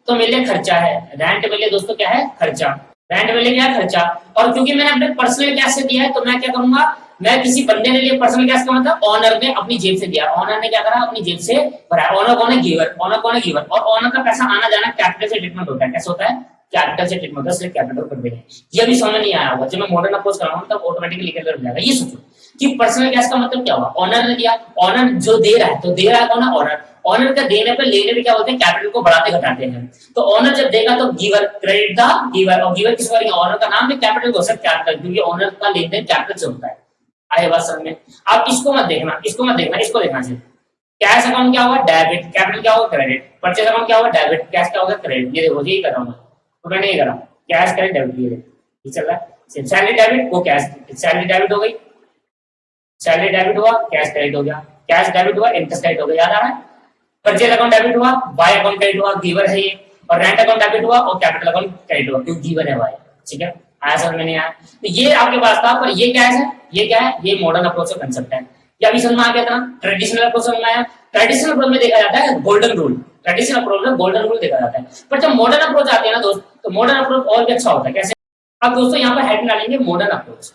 तो मेरे लिए खर्चा है, रेंट मेरे लिए दोस्तों क्या है, खर्चा, रेंट मेरे लिए क्या है, खर्चा। और क्योंकि मैंने अपने पर्सनल कैश से दिया है तो मैं क्या करूंगा, मैं किसी बंदे ने लिए पर्सनल कैश का मतलब ऑनर ने अपनी जेब से दिया, ऑनर ने क्या करा, अपनी जेब से भरा। ऑनर कौन है, गिवर, ऑनर कौन है, गिवर। और ऑनर का पैसा आना जाना कैपिटल से ट्रीटमेंट होता है, कैसे होता है, कैपिटल से ट्रीटमेंट होता है, इसलिए कैपिटल कर देंगे। ये भी समझ नहीं आया होगा, जब मैं मॉडर्न अप्रोच कराऊंगा तब ऑटोमेटिकली निकल जाएगा। ये सोचो कि पर्सनल कैश का मतलब क्या हुआ, ऑनर ने दिया, ऑनर जो दे रहा है, तो दे रहा है कौन है, ऑनर। ऑनर का देने पे लेने पे क्या बोलते हैं, कैपिटल को बढ़ाते घटाते हैं। तो ऑनर जब देगा तो गिवर, क्रेडिट द गिवर, और गिवर किस करेंगे, ऑनर का नाम भी कैपिटल को सकता है कैपिटल, क्योंकि ऑनर का लेन देन कैपिटल से होता है। आए बात समझ में। अब इसको मत देखना, इसको मत देखना, इसको देखना सिर्फ। कैश अकाउंट क्या होगा, डेबिट, कैपिटल क्या होगा, क्रेडिट, परचेज अकाउंट क्या होगा, डेबिट, कैश क्या होगा, क्रेडिट। ये देखो यही कर रहा हूं मैं, तो मैंने ये करा, कैश क्रेडिट डेबिट, ये चल रहा है। सैलरी डेबिट, वो कैश, सैलरी डेबिट हो गई, सैलरी डेबिट हुआ, कैश क्रेडिट हो गया, कैश डेबिट हुआ, इंटरेस्ट क्रेडिट हो गया, याद आ रहा है। परचेज अकाउंट डेबिट हुआ, बाय अकाउंट क्रेडिट हुआ, गिवर है ये। और रेंट अकाउंट डेबिट हुआ और कैपिटल अकाउंट क्रेडिट हुआ, क्योंकि गिवर है भाई। ठीक है, आया समझ में नहीं आया, तो ये आपके पास था। पर ये क्या है, ये क्या है, ये मॉडर्न अप्रोच का कंसेप्ट है। क्या अभी समझ में आ गया था, ट्रेडिशनल अप्रोच समझ में आया। ट्रेडिशनल अप्रोच में देखा जाता है गोल्डन रूल, ट्रेडिशनल अप्रोच में गोल्डन रूल देखा जाता है। पर जब मॉडर्न अप्रोच आते हैं ना दोस्त, तो मॉडर्न अप्रोच और भी अच्छा होता है। कैसे, अब दोस्तों यहाँ पर हेड डालेंगे मॉडर्न अप्रोच,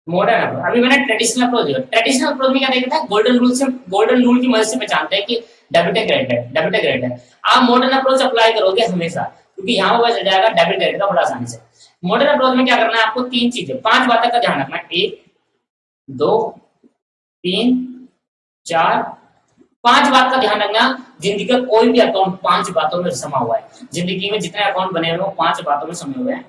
मॉडर्न अप्रोच। अभी मैंने ट्रेडिशनल अप्रोच दिया, ट्रेडिशनल अप्रोच में क्या देखा था, गोल्डन रूल से, गोल्डन रूल की मदद से पहचानते हैं कि डेबिट है क्रेडिट है, डेबिट है क्रेडिट है। आप मॉडर्न अप्रोच अप्लाई करोगे हमेशा, क्योंकि यहाँ पर चल जाएगा डेबिट क्रेडिट का बड़ा आसानी से। मॉडर्न अप्रोच में क्या करना है आपको, तीन चीजें, पांच बातों का ध्यान रखना है, एक, दो, तीन, चार, पांच बात का ध्यान रखना। जिंदगी का कोई भी अकाउंट पांच बातों में समा हुआ है, जिंदगी में जितने अकाउंट बने हुए वो पांच बातों में समे हुए हैं।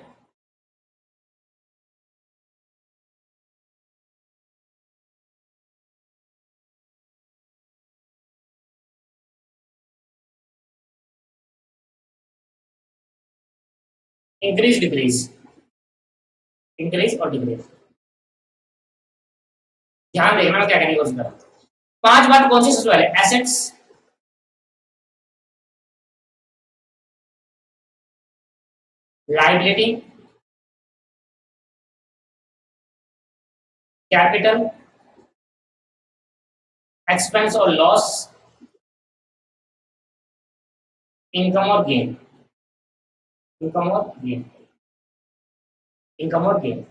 इंक्रीज डिक्रीज, इंक्रीज और डिक्रीज, ध्यान देखना मैं क्या कहने की कोशिश कर रहा हूं। पांच बात कौन सी, सबसे पहले एसेट्स, लाइबिलिटी, कैपिटल एक्सपेंस और लॉस, इनकम और गेन, इनकम और गेन, इनकम और गेन।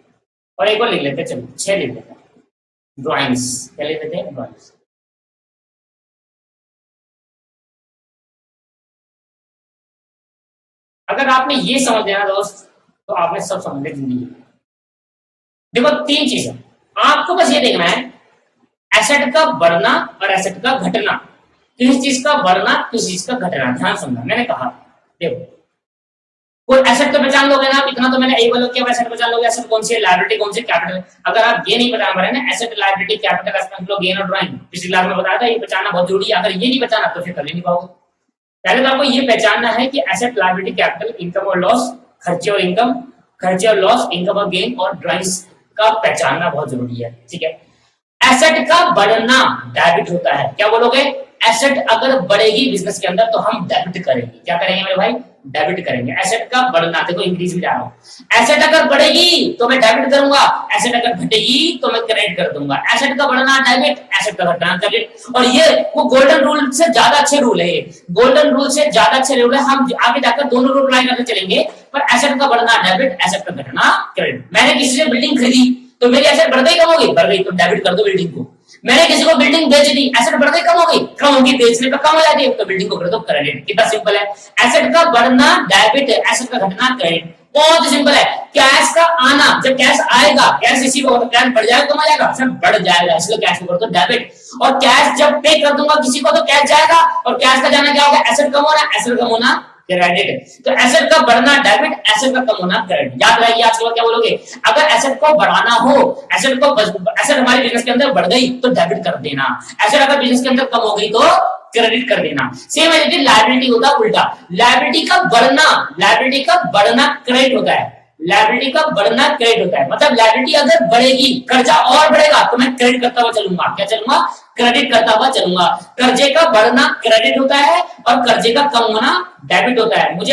और एक और लिख लेते हैं, चलो 6 लिख लेते हैं, ड्राइंग्स। क्या लिख लेते हैं? ड्राइंग्स। अगर आपने ये समझ लिया ना दोस्त, तो आपने सब समझ लिया जिंदगी में। देखो 3 चीजें आपको बस ये देखना है, एसेट का बढ़ना और एसेट का घटना। किसी चीज का बढ़ना, किसी चीज का घटना। ध्यान सुनना, मैंने कहा देखो कोई एसेट तो पहचान लोगे ना, इतना तो मैंने एक बोला कि एसेट पहचान लोगे, एसेट कौन सी है, लायबिलिटी कौन सी, कैपिटल। अगर आप ये नहीं पहचान पा रहे ना, asset, liability, capital, expense, flow, gain और ड्राइंग, पिछली क्लास में बताया था, ये पहचानना बहुत जरूरी है। अगर ये नहीं पहचाना तो फिर कर ही नहीं पाओगे। पहले तो आपको ये पहचानना है कि एसेट, लायबिलिटी, कैपिटल, इनकम और लॉस, खर्चे और इनकम, खर्चे और लॉस, इनकम और गेन और ड्राइंग्स का पहचानना बहुत जरूरी है। ठीक है। एसेट का बढ़ना डेबिट होता है। क्या बोलोगे? एसेट अगर बढ़ेगी बिजनेस के अंदर तो हम डेबिट करेंगे। क्या करेंगे मेरे भाई? डेबिट करेंगे। एसेट का बढ़ना, देखो इंक्रीज में जा रहा हूं। एसेट अगर बढ़ेगी तो मैं डेबिट करूंगा, एसेट अगर घटेगी तो मैं क्रेडिट कर दूंगा। एसेट का बढ़ना डेबिट, एसेट का घटना क्रेडिट। और ये वो गोल्डन रूल से ज्यादा अच्छे रूल है, ये गोल्डन रूल से ज्यादा अच्छे रूल है। हम आगे जाकर दोनों रूल अप्लाई करते चलेंगे, पर एसेट का बढ़ना डेबिट, एसेट का घटना क्रेडिट। मैंने किसी से बिल्डिंग खरीदी तो मेरी एसेट बढ़ गई कम हो गई? बढ़ गई, तो डेबिट कर दो बिल्डिंग को। मैंने किसी को बिल्डिंग बेच दी, एसेट बढ़ गई कम हो गई? कम होगी, बेचने पर कम हो जाती है, तो बिल्डिंग को कर दो क्रेडिट। कितना सिंपल है। एसेट का बढ़ना डेबिट है, एसेट का घटना क्रेडिट। बहुत सिंपल है। कैश का आना, जब कैश आएगा, कैश इसी को कैश बढ़ जाएगा कम आ जाएगा? सर बढ़ जाएगा, इसलिए कैश को कर दो डेबिट। और कैश जब पे कर दूंगा किसी को तो कैश जाएगा, और कैश का जाना क्या होगा? एसेट कम होना, एसेट कम होना क्रेडिट। तो एसेट का बढ़ना डेबिट, एसेट का कम होना क्रेडिट। याद रखिए, आज के बाद क्या बोलोगे? अगर एसेट को बढ़ाना हो, एसेट हमारे बिजनेस के अंदर बढ़ गई तो डेबिट कर देना, एसेट अगर बिजनेस के अंदर कम हो गई तो क्रेडिट कर देना। सेम है, लायबिलिटी होता है उल्टा। लायबिलिटी का बढ़ना क्रेडिट होता है। लायबिलिटी का बढ़ना क्रेडिट होता है, मतलब लायबिलिटी अगर बढ़ेगी, कर्जा और बढ़ेगा तो मैं क्रेडिट करता हुआ चलूंगा। क्या चलूंगा? क्रेडिट करता हुआ चलूंगा। कर्जे का बढ़ना क्रेडिट होता है और कर्जे का कम होना डेबिट होता है। मुझे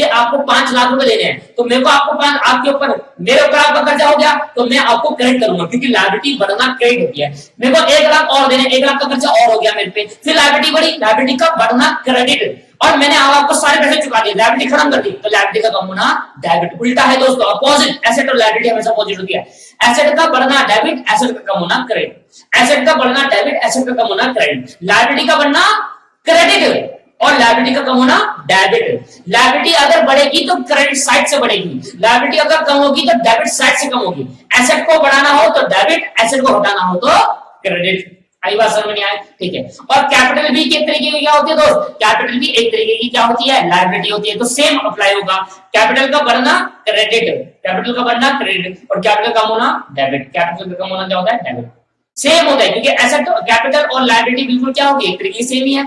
आपको 5 लाख रुपए देने हैं, तो मेरे को आपके ऊपर, मेरे ऊपर आपका कर्जा हो गया तो मैं आपको क्रेडिट करूंगा, क्योंकि लायबिलिटी बढ़ना क्रेडिट होती है। मेरे को 1 लाख और देने, 1 लाख का कर्जा और हो गया मेरे पे, फिर लायबिलिटी बढ़ी, लायबिलिटी का बढ़ना क्रेडिट, और मैंने आपको सारे पैसे चुका दिए, लायबिलिटी खत्म कर दी, तो लायबिलिटी का कम होना डेबिट। उल्टा है दोस्तों, अपोजिट। एसेट और लायबिलिटी हमेशा अपोजिट होती है। एसेट का बढ़ना डेबिट, एसेट का कम होना क्रेडिट। एसेट का बढ़ना डेबिट, एसेट का कम होना क्रेडिट। लायबिलिटी का बढ़ना क्रेडिट और लायबिलिटी का कम होना डेबिट। लायबिलिटी अगर बढ़ेगी तो क्रेडिट साइड से बढ़ेगी, लायबिलिटी अगर कम होगी तो डेबिट साइड से कम होगी। एसेट को बढ़ाना हो तो डेबिट, एसेट को घटाना हो तो क्रेडिट। आई बात समझ में आए? ठीक है। और कैपिटल भी एक तरीके की क्या होती है दोस्त? कैपिटल भी एक तरीके की क्या होती है? लायबिलिटी होती है। तो सेम अप्लाई होगा, कैपिटल का बढ़ना क्रेडिट, कैपिटल का बढ़ना क्रेडिट, और कैपिटल कम होना डेबिट। कैपिटल का कम होना क्या होता है? डेबिट। सेम होता है, क्योंकि एसेट, कैपिटल और लायबिलिटी बिल्कुल क्या होगी? एक तरीके सेम ही है।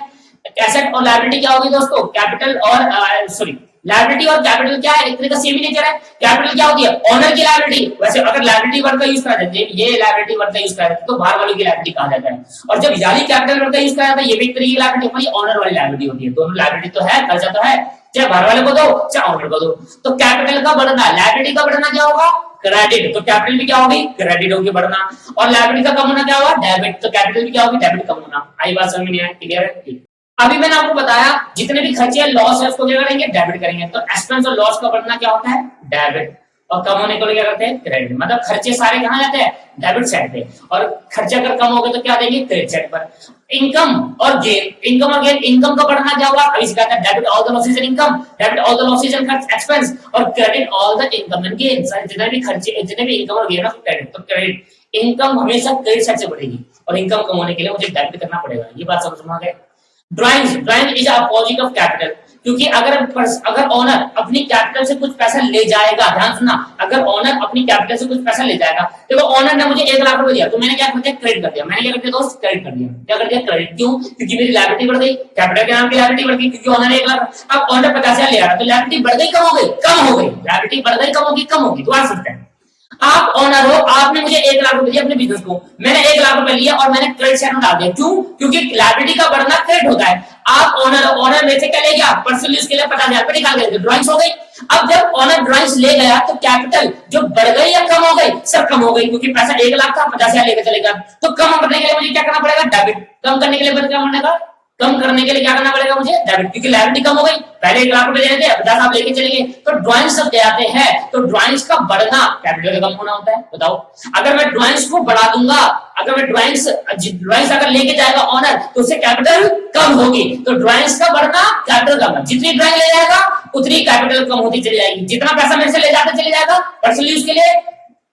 एसेट और लायबिलिटी क्या होगी दोस्तों? कैपिटल और सॉरी, लायबिलिटी और कैपिटल क्या है? एक तरीके सेम ही नेचर है। कैपिटल क्या होती है? ओनर की लायबिलिटी। वैसे अगर लायबिलिटी वर्ड का यूज करा जाता है, ये लायबिलिटी वर्ड का यूज करा जाता है तो बाहर वालों की लायबिलिटी कहा जाता है। और जब यानी कैपिटल वर्ड का यूज करा जाता है, ये भी एक तरीके की लायबिलिटी हमारी ओनर वाली लायबिलिटी होती है। दोनों लायबिलिटी तो है, कर्जा तो है, चाहे बाहर वाले को दो चाहे ओनर को दो। तो कैपिटल का बढ़ना, लायबिलिटी का बढ़ना क्या होगा? क्रेडिट। तो कैपिटल भी क्या होगी? क्रेडिट होगी बढ़ना। और लायबिलिटी का कम होना क्या होगा? डेबिट। तो कैपिटल भी क्या होगी? डेबिट कम होना। आई बात समझ में नहीं आई? क्लियर है? अभी मैंने आपको बताया जितने भी खर्चे लॉस है उसको क्या करेंगे? डेबिट करेंगे। तो एक्सपेंस और लॉस का बढ़ना क्या होता है? डेबिट। और कम होने को क्या करते हैं? क्रेडिट। मतलब खर्चे सारे कहां जाते हैं? डेबिट साइड पे। और खर्चे अगर कम हो गए तो क्या देंगे? क्रेडिट साइड पर। इनकम और गेन, इनकम और गेन, इनकम का बढ़ना क्या होगा? अभी सिखाता है, debit all the losses and income, debit all the losses and expense, और credit all the income and gain. जितने भी खर्चे, जितने भी इनकम और गेन है क्रेडिट। तो क्रेडिट, इनकम हमेशा क्रेडिट साइड से बढ़ेगी और इनकम कम होने के लिए मुझे डेबिट करना पड़ेगा। ये बात समझ में आ गई? Drawing is opposite of capital, क्योंकि अगर ओनर अपनी कैपिटल से कुछ पैसा ले जाएगा, ध्यान सुनना, अगर ओनर अपनी कैपिटल से कुछ पैसा ले जाएगा, देखो ओनर ने मुझे 1 लाख रुपए दिया तो मैंने क्या कर दिया? क्रेडिट कर दिया। मैंने क्या कर दिया दोस्त? क्रेडिट कर दिया। क्या कर दिया? क्रेडिट। क्यों? क्योंकि मेरी लायबिलिटी बढ़ गई, कैपिटल के नाम की लायबिलिटी बढ़ गई, क्योंकि ओनर ने 1 लाख, अब ओनर 50,000 ले आ रहा तो लायबिलिटी बढ़ गई कम हो गई? कम हो गई। लायबिलिटी बढ़ गई कम होगी? कम होगी। तो आ सकता है आप ऑनर हो, आपने मुझे 1,00,000 रुपए दिए अपने बिजनेस को, मैंने 1,00,000 रुपए लिया और मैंने क्रेडिट साइड में डाल दिया। क्यों? क्योंकि लायबिलिटी का बढ़ना क्रेडिट होता है। आप ऑनर हो, ऑनर में से क्या ले गया, पर्सनल यूज के लिए 50,000 रुपए निकाल गए, ड्राइंग्स हो गई। अब जब ऑनर ड्राइंग्स ले गया तो कैपिटल जो बढ़ गई या कम हो गई? सर कम हो गई, क्योंकि पैसा 1,00,000 था, 50,000 लेकर चले गया। तो कम करने के लिए मुझे क्या करना पड़ेगा? डेबिट। कम करने के लिए क्या करना पड़ेगा? कम करने के लिए क्या करना पड़ेगा मुझे? डेबिट, क्योंकि लायबिलिटी कम हो गई। पहले 1,00,000 रुपए देने थे, 50 आप लेके चले गए। तो ड्राइंग्स जब आते हैं तो ड्राइंग्स का बढ़ना कैपिटल का कम होना होता है। बताओ, अगर मैं ड्राइंग्स को बढ़ा दूंगा, अगर मैं ड्राइंग्स अगर लेके जाएगा ऑनर तो उससे कैपिटल कम होगी। तो ड्राइंग्स का बढ़ना कैपिटल कम है। जितनी ड्राइंग ले जाएगा उतनी कैपिटल कम होती चली जाएगी। जितना पैसा मेरे से ले जाते चले जाएगा पर्सनल यूज के लिए,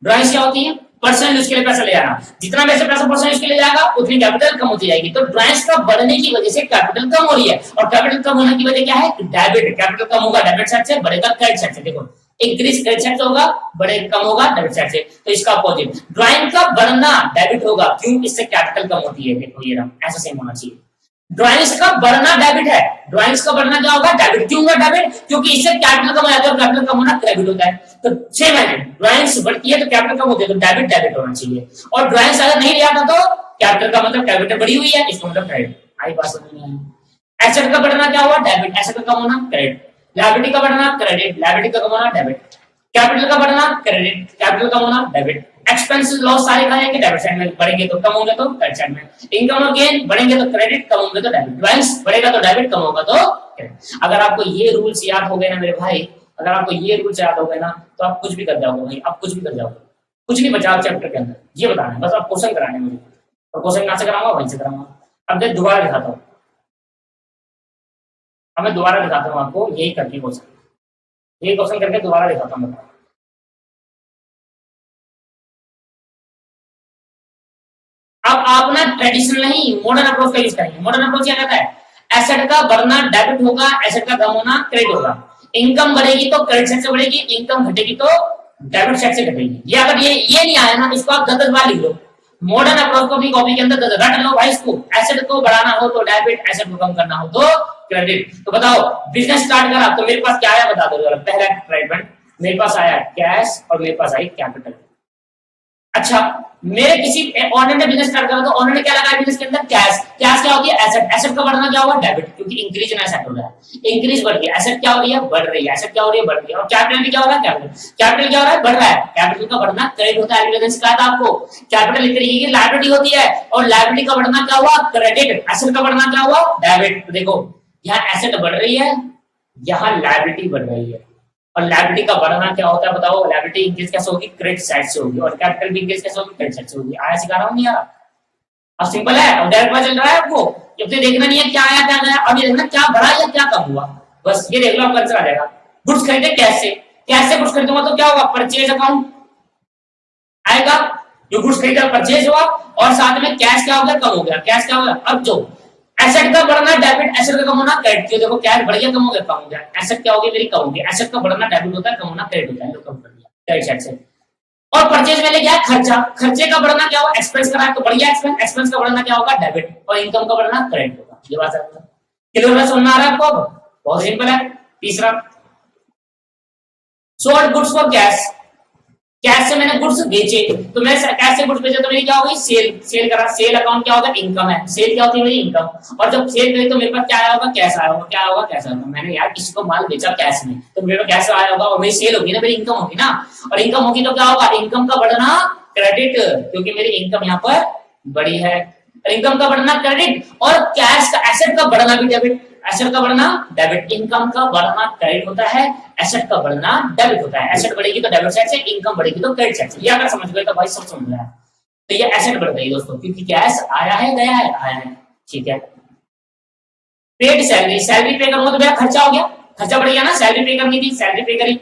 ड्राइंग्स क्या होती है? पर्सनल यूज के लिए पैसा ले जाना। जितना मेरे से पैसा पर्सनल यूज के लिए जाएगा उतनी कैपिटल कम होती जाएगी। तो ड्राइंग्स का बढ़ने की वजह से कैपिटल कम हो रही है, और कैपिटल कम होने की वजह क्या है? डेबिट। कैपिटल कम होगा डेबिट साइड से, बढ़ेगा क्रेडिट साइड से। देखो, इंक्रीज क्रेडिट साइड से होगा, बढ़े कम होगा डेबिट साइड से। तो इसका अपोजिट ड्राइंग का बढ़ना डेबिट होगा। क्यों? इससे कैपिटल कम होती है। देखो ये रहा, ऐसा सेम होना चाहिए। ड्राइंग्स का बढ़ना डेबिट है, ड्राइंग्स का बढ़ना क्या होगा? डेबिट। क्यों होगा डेबिट? क्योंकि इससे कैपिटल कम हो जाता है, और कैपिटल कम होना क्रेडिट होता है। तो सेम है, ड्राइंग्स बढ़ती है तो कैपिटल कम होती है, तो डेबिट डेबिट होना चाहिए। और ड्राइंग्स अगर नहीं लिया था तो कैपिटल का मतलब कैपिटल बढ़ी हुई है, इसका मतलब क्रेडिट। आई बात समझ में आई? एसेट का बढ़ना क्या हुआ? डेबिट। एसेट का कम होना क्रेडिट। लायबिलिटी का बढ़ना क्रेडिट। लायबिलिटी का कम होना डेबिट। कैपिटल का बढ़ना क्रेडिट। कैपिटल कम होना डेबिट। एक्सपेंसेस लॉस सारे कहा जाएंगे डेबिट साइड में, बढ़ेंगे तो कम होंगे तो क्रेडिट साइड में। इनकम और गेन बढ़ेंगे तो क्रेडिट, कम होंगे तो डेबिट। ड्राइंग्स बढ़ेगा तो डेबिट, कम होगा तो क्रेडिट। अगर आपको ये रूल्स याद हो गए ना मेरे भाई, अगर आपको ये रूल्स याद हो गए ना तो आप कुछ भी कर जाओगे भाई, आप कुछ भी कर जाओगे। कुछ नहीं बचा चैप्टर के अंदर, ये बताना है बस। आप क्वेश्चन कराने मुझे, और क्वेश्चन कहां से कराऊंगा? वहीं से कराऊंगा। अब मैं दोबारा दिखाता हूँ, अब मैं दोबारा दिखाता हूँ आपको यही करके क्वेश्चन, यही क्वेश्चन करके दोबारा दिखाता हूँ। अब आप ना ट्रेडिशनल नहीं मॉडर्न अप्रोच का यूज करेंगे। मॉडर्न अप्रोच क्या कहता है? एसेट का बढ़ना डेबिट होगा, एसेट का कम होना क्रेडिट होगा। इनकम बढ़ेगी तो क्रेडिट साइड से बढ़ेगी, इनकम घटेगी तो डेबिट साइड से घटेगी। ये अगर ये नहीं आया ना, इसको आप 10 बार लिख लो। मॉडर्न अप्रोच को अपनी कॉपी के अंदर रट लो भाई इसको। एसेट को बढ़ाना हो तो डेबिट, एसेट को कम करना हो तो क्रेडिट। तो बताओ, बिजनेस स्टार्ट करा तो मेरे पास क्या आया बता दो। पहला ट्रीटमेंट मेरे पास आया कैश, और मेरे पास आई कैपिटल। अच्छा, मेरे किसी ऑनर ने बिजनेस स्टार्ट करा तो ऑनर ने क्या लगाया बिजनेस के अंदर? कैश। कैश क्या होती है? एसेट। एसेट का बढ़ना क्या होगा? डेबिट, क्योंकि इंक्रीज इन एसेट हो रहा है। इंक्रीज बढ़ गया, एसेट क्या हो रही है? बढ़ रही है। एसेट क्या हो रही है? बढ़ रही है। और कैपिटल भी क्या हो रहा है? कैपिटल। कैपिटल क्या हो रहा है? बढ़ रहा है। कैपिटल का बढ़ना क्रेडिट होता है। मैंने सिखाया था आपको, कैपिटल एक तरीके की लायबिलिटी होती है, और लायबिलिटी का बढ़ना क्या हुआ? क्रेडिट। एसेट का बढ़ना क्या हुआ? डेबिट। देखो, यहाँ एसेट बढ़ रही है, यहाँ लायबिलिटी बढ़ रही है। और लायबिलिटी का बढ़ना क्या होता है बताओ? लायबिलिटी इंक्रीज कैसे होगी? क्रेडिट साइड से होगी, और कैपिटल भी इंक्रीज कैसे होगी? क्रेडिट साइड से होगी। आया सिखा रहा हूं नहीं यार? अब सिंपल है, और डायरेक्ट पता चल रहा है आपको। जब तक देखना नहीं है क्या आया क्या गया, अब ये देखना क्या बढ़ा या क्या कम हुआ, बस ये देख लो, आपका आंसर आ जाएगा। गुड्स खरीदे कैश से, कैश से गुड्स खरीदूंगा तो क्या होगा? परचेज अकाउंट आएगा, जो गुड्स खरीदा परचेज हुआ, और साथ में कैश क्या हो गया? कम हो गया। कैश क्या हो गया? अब जो एसेट का बढ़ना डेबिट, एसेट का कम होना क्रेडिट। देखो कैश बढ़ गया, कम हो गया, कम हो गया। एसेट क्या हो गई मेरी? कम हो गई। एसेट का बढ़ना डेबिट होता है, कम होना क्रेडिट होता है, तो कम कर दिया क्रेडिट साइड से। और परचेज में ले गया खर्चा, खर्चे का बढ़ना क्या होगा? एक्सपेंस करा है तो बढ़ गया एक्सपेंस, एक्सपेंस का बढ़ना क्या होगा? डेबिट। और इनकम का बढ़ना क्रेडिट होगा। ये बात समझ क्लियर समझ में आ रहा है आपको? बहुत सिंपल है। तीसरा, sold goods for cash. Cash से मैंने गुड्स बेचे, तो मैं कैश से गुड्स बेचे तो मेरी क्या होगी? सेल। सेल करा, सेल अकाउंट क्या होगा? इनकम है। सेल क्या होती है? मेरी इनकम। और जब सेल करी तो मेरे पास क्या आया होगा? कैश आया होगा। क्या होगा? कैश आया होगा। मैंने यार किसी को माल बेचा कैश में, तो मेरे पास कैश आया होगा, और मेरी सेल होगी ना, मेरी इनकम होगी ना। और इनकम होगी तो क्या होगा? इनकम का बढ़ना क्रेडिट, क्योंकि मेरी इनकम यहाँ पर बड़ी है। इनकम का बढ़ना क्रेडिट, और कैश का एसेट का बढ़ना भी डेबिट। एसेट का बढ़ना डेबिट, इनकम का बढ़ना क्रेडिट होता है, एसेट का बढ़ना डेबिट होता है। एसेट बढ़ेगी तो डेबिट साइड से, इनकम बढ़ेगी तो क्रेडिट साइड से। ये अगर समझ गए तो भाई सब समझ रहा है। तो ये एसेट बढ़ गई दोस्तों, क्योंकि कैश आया है, गया है, आया है। ठीक है। पेड सैलरी, सैलरी पे करूंगा तो मेरा खर्चा हो गया, खर्चा बढ़ गया ना। सैलरी पे करनी थी, सैलरी पे करी,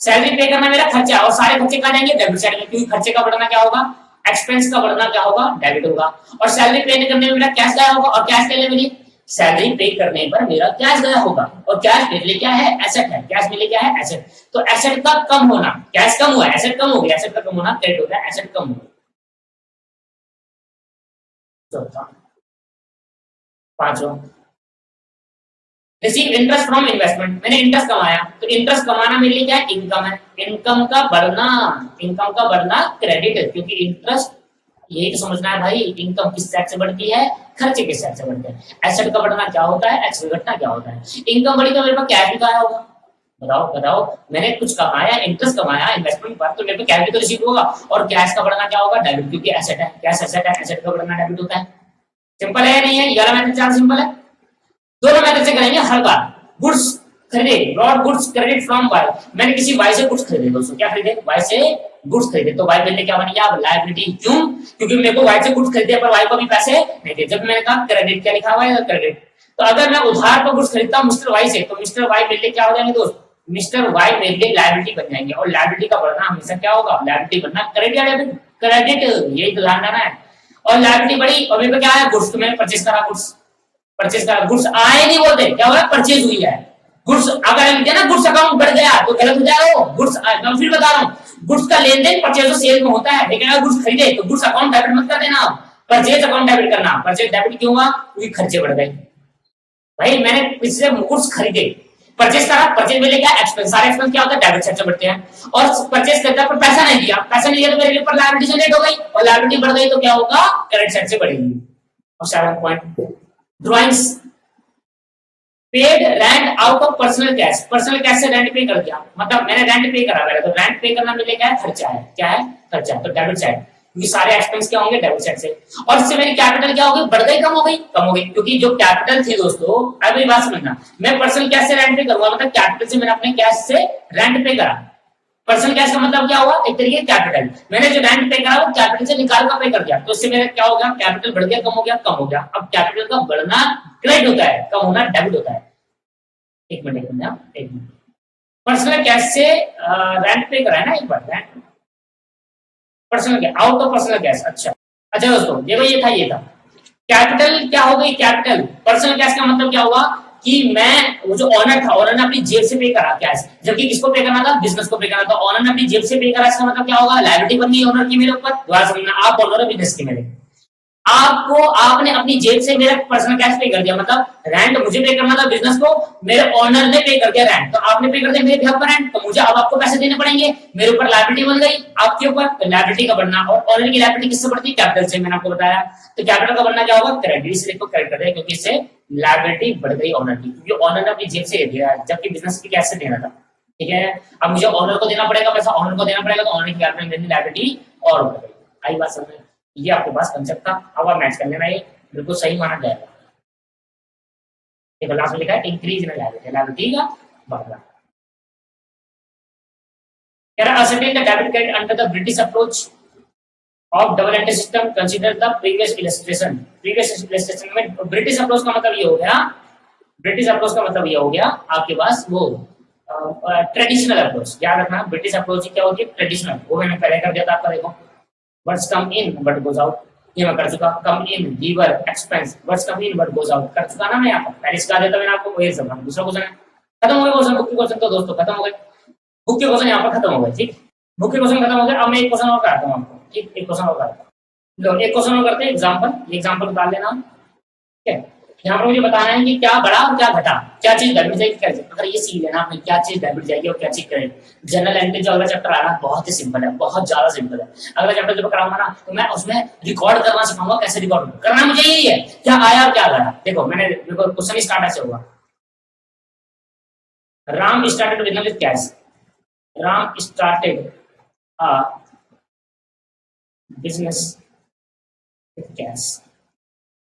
सैलरी पे करना मेरा खर्चा, और सारे खर्चे कहाँ जाएंगे? डेबिट साइड में, क्योंकि खर्चे का बढ़ना क्या होगा? एक्सपेंस का बढ़ना क्या होगा? डेबिट होगा। और सैलरी पे करने में मेरा कैश गया होगा, और कैश के लिए मेरी सैलरी पे करने पर मेरा कैश गया होगा। और कैश मेरे लिए क्या है? एसेट है। कैश मेरे लिए क्या है? एसेट। तो एसेट का कम होना, कैश कम हुआ, एसेट कम हो गया, एसेट का कम होना क्रेडिट होता है, एसेट कम हो गया। चौथा, पांचवा, रिसीव इंटरेस्ट फ्रॉम इन्वेस्टमेंट, मैंने इंटरेस्ट कमाया, तो इंटरेस्ट कमाना मेरे लिए क्या है, इनकम है, इनकम का बढ़ना क्रेडिट, क्योंकि इंटरेस्ट, यही तो समझना है भाई, इनकम किस सेट से बढ़ती है, खर्चे किस सेट से बढ़ते हैं। एसेट का बढ़ना क्या होता है, एसेट का घटना क्या होता है। इनकम बढ़ी तो मेरे पास कैश भी कहाँ होगा, बताओ मैंने कुछ कमाया, इंटरेस्ट कमाया इन्वेस्टमेंट पर, तो मेरे पे कैश भी तो रिसीव होगा, और कैश का बढ़ना क्या होगा, डेबिट, क्योंकि एसेट है, कैश एसेट है, एसेट का बढ़ना डेबिट होता है। सिंपल है या नहीं है, ये वाला मेथड ज्यादा सिंपल है। दोनों मेथड से करेंगे हर बार। गुड्स खरीदे, brought goods credit from Y, मैंने किसी वाई से गुड्स खरीदे दोस्तों, क्या खरीदे, वाई से गुड्स खरीदे, तो वाई मेरे लिए क्या बन गया, लायबिलिटी। क्यों, क्योंकि मेरे को वाई से गुड्स खरीदे पर वाई को भी पैसे नहीं थे। जब मैंने कहा क्रेडिट, क्या लिखा हुआ है, क्रेडिट। तो अगर मैं उधार पर गुड्स खरीदता हूँ मिस्टर वाई से, तो मिस्टर वाई मेरे लिए क्या हो जाएंगे दोस्त, मिस्टर वाई मेरे लिए लायबिलिटी बन जाएंगे, और लायबिलिटी का बढ़ना हमेशा क्या होगा, लायबिलिटी बनना क्रेडिट या डेबिट, क्रेडिट, यही तो ध्यान रखना है। और लायबिलिटी बढ़ी, और मेरे पे क्या है, गुड्स, तो मैंने परचेज करा, परचेज करा, गुड्स आए नहीं बोलते, क्या हुआ, परचेज हुई है। गुड्स अगर लिख दिया ना, गुड्स अकाउंट बढ़ गया तो गलत हो जाएगा वो, गुड्स, मैं फिर बता रहा हूँ, गुड्स का लेन देन परचेज और सेल में होता है, लेकिन अगर गुड्स खरीदे तो गुड्स अकाउंट डेबिट मत कर देना, परचेज अकाउंट डेबिट करना। परचेज डेबिट क्यों हुआ, क्योंकि खर्चे बढ़ गए। भाई मैंने इससे गुड्स खरीदे, परचेज करा, परचेज में क्या एक्सपेंस, सारे एक्सपेंस क्या होता है, डेबिट साइड से बढ़ते हैं, और परचेज करता है पर पैसा नहीं दिया, पैसा नहीं दिया तो मेरे ऊपर लायबिलिटी जनरेट हो गई, और लायबिलिटी बढ़ गई तो क्या होगा, क्रेडिट साइड से बढ़ेगी। और 7 point, drawings paid rent out of personal cash, personal cash से रेंट पे कर दिया, मतलब मैंने रेंट पे करा पहले, तो रेंट पे करना मेरे लिए क्या है, खर्चा है, क्या है, खर्चा, तो डेबिट साइड, क्योंकि सारे एक्सपेंस क्या होंगे, डेबिट साइड से। और इससे मेरी कैपिटल क्या हो गई, बढ़ गई, कम हो गई, कम हो गई, क्योंकि जो कैपिटल थी दोस्तों, अब मेरी बात समझना, मैं पर्सनल कैश से रेंट पे करूंगा, मतलब कैपिटल से मैंने अपने कैश से रेंट पे करा। पर्सनल कैश का मतलब क्या हुआ, एक तरीके कैपिटल, मैंने जो रेंट पे करा वो कैपिटल से निकाल कर पे कर दिया, तो इससे मेरा क्या हो गया, कैपिटल बढ़ गया, कम हो गया, कम हो गया। अब कैपिटल का बढ़ना क्रेडिट होता है, कम होना डेबिट होता है। एक मिनट, पर्सनल कैश से रेंट पे करा है ना एक बार, rent personal cash, out of personal cash, अच्छा अच्छा दोस्तों, ये था कैपिटल, क्या हो गई कैपिटल, पर्सनल कैश का मतलब क्या हुआ कि मैं, वो जो ऑनर था, ऑनर ने अपनी जेब से पे करा कैश, जबकि किसको पे करना था, बिजनेस को पे करना था, ऑनर ने अपनी जेब से पे करा, इसका मतलब क्या होगा, लायबिलिटी बन गई ऑनर की मेरे ऊपर। दोबारा समझना, आप ऑनर हो बिजनेस के मेरे, आपको, आपने अपनी जेब से मेरा पर्सनल कैश पे कर दिया, मतलब रेंट मुझे पे करना था बिजनेस को, मेरे ओनर ने पे कर दिया रेंट, तो आपने पे कर दिया मेरे बिहाफ पर रेंट, तो मुझे अब आपको पैसे देने पड़ेंगे, मेरे ऊपर लायबिलिटी बन गई आपके ऊपर, तो लायबिलिटी का बढ़ना, और ओनर की लायबिलिटी किससे बढ़ती है, कैपिटल से, मैंने आपको बताया। तो कैपिटल का बढ़ना क्या होगा, क्रेडिट, इसलिए इसको क्रेडिट कर दिया, क्योंकि इससे लायबिलिटी बढ़ गई ऑनर की, क्योंकि ऑनर ने अपनी जेब से दिया है, जबकि बिजनेस की कैश से देना था। ठीक है, अब मुझे ऑनर को देना पड़ेगा पैसा, ऑनर को देना पड़ेगा, तो ऑनर की कैपिटल में लायबिलिटी और बढ़ गई। आई बात समझ में, ये आपके पास कंसेप्ट था, अब आप मैच कर लेना, ये बिल्कुल सही माना जाएगा। लास्ट में लिखा है इंक्रीज इन लायबिलिटी, लायबिलिटी का बढ़ना। कह रहा ascertain the debit credit under the British approach of double entry system, consider the previous illustration। previous illustration में ब्रिटिश अप्रोच का मतलब ये हो गया, ब्रिटिश अप्रोच का मतलब ये हो गया आपके पास वो ट्रेडिशनल अप्रोच, याद रखना, ब्रिटिश अप्रोच क्या होती है, ट्रेडिशनल, वो मैंने पहले कर दिया था आपका, देखो words come in but goes out, ये मैं कर चुका, come in lever expense, words come in but goes out कर चुका ना मैं यहाँ पर, पहले सिखा देता मैंने आपको, वही सब दूसरा क्वेश्चन है, खत्म हो गया क्वेश्चन, बुक के क्वेश्चन तो दोस्तों खत्म हो गए, बुक के क्वेश्चन यहाँ पर खत्म हो गए, ठीक, बुक के क्वेश्चन खत्म हो गए। अब मैं एक क्वेश्चन और कराता हूँ आपको, ठीक, एक क्वेश्चन और कराता हूँ, लो एक क्वेश्चन और करते हैं, एग्जाम्पल निकाल लेना, ठीक है। यहाँ पर मुझे बताना है कि क्या बढ़ा और क्या घटा, क्या चीज डेबिट जाएगी, क्या, अगर ये सीख लेना आपने, क्या चीज डेबिट जाएगी और क्या चीज क्रेडिट। जनरल एंट्री जो अगला चैप्टर आ रहा है बहुत ही सिंपल है, बहुत ज्यादा सिंपल है, अगला चैप्टर जब कराऊंगा ना, तो मैं उसमें रिकॉर्ड करना सिखाऊंगा, कैसे रिकॉर्ड करना, मुझे यही है, क्या आया और क्या गया। देखो मैंने, देखो क्वेश्चन स्टार्ट ऐसे होगा, Ram started business with cash, Ram started a business with cash,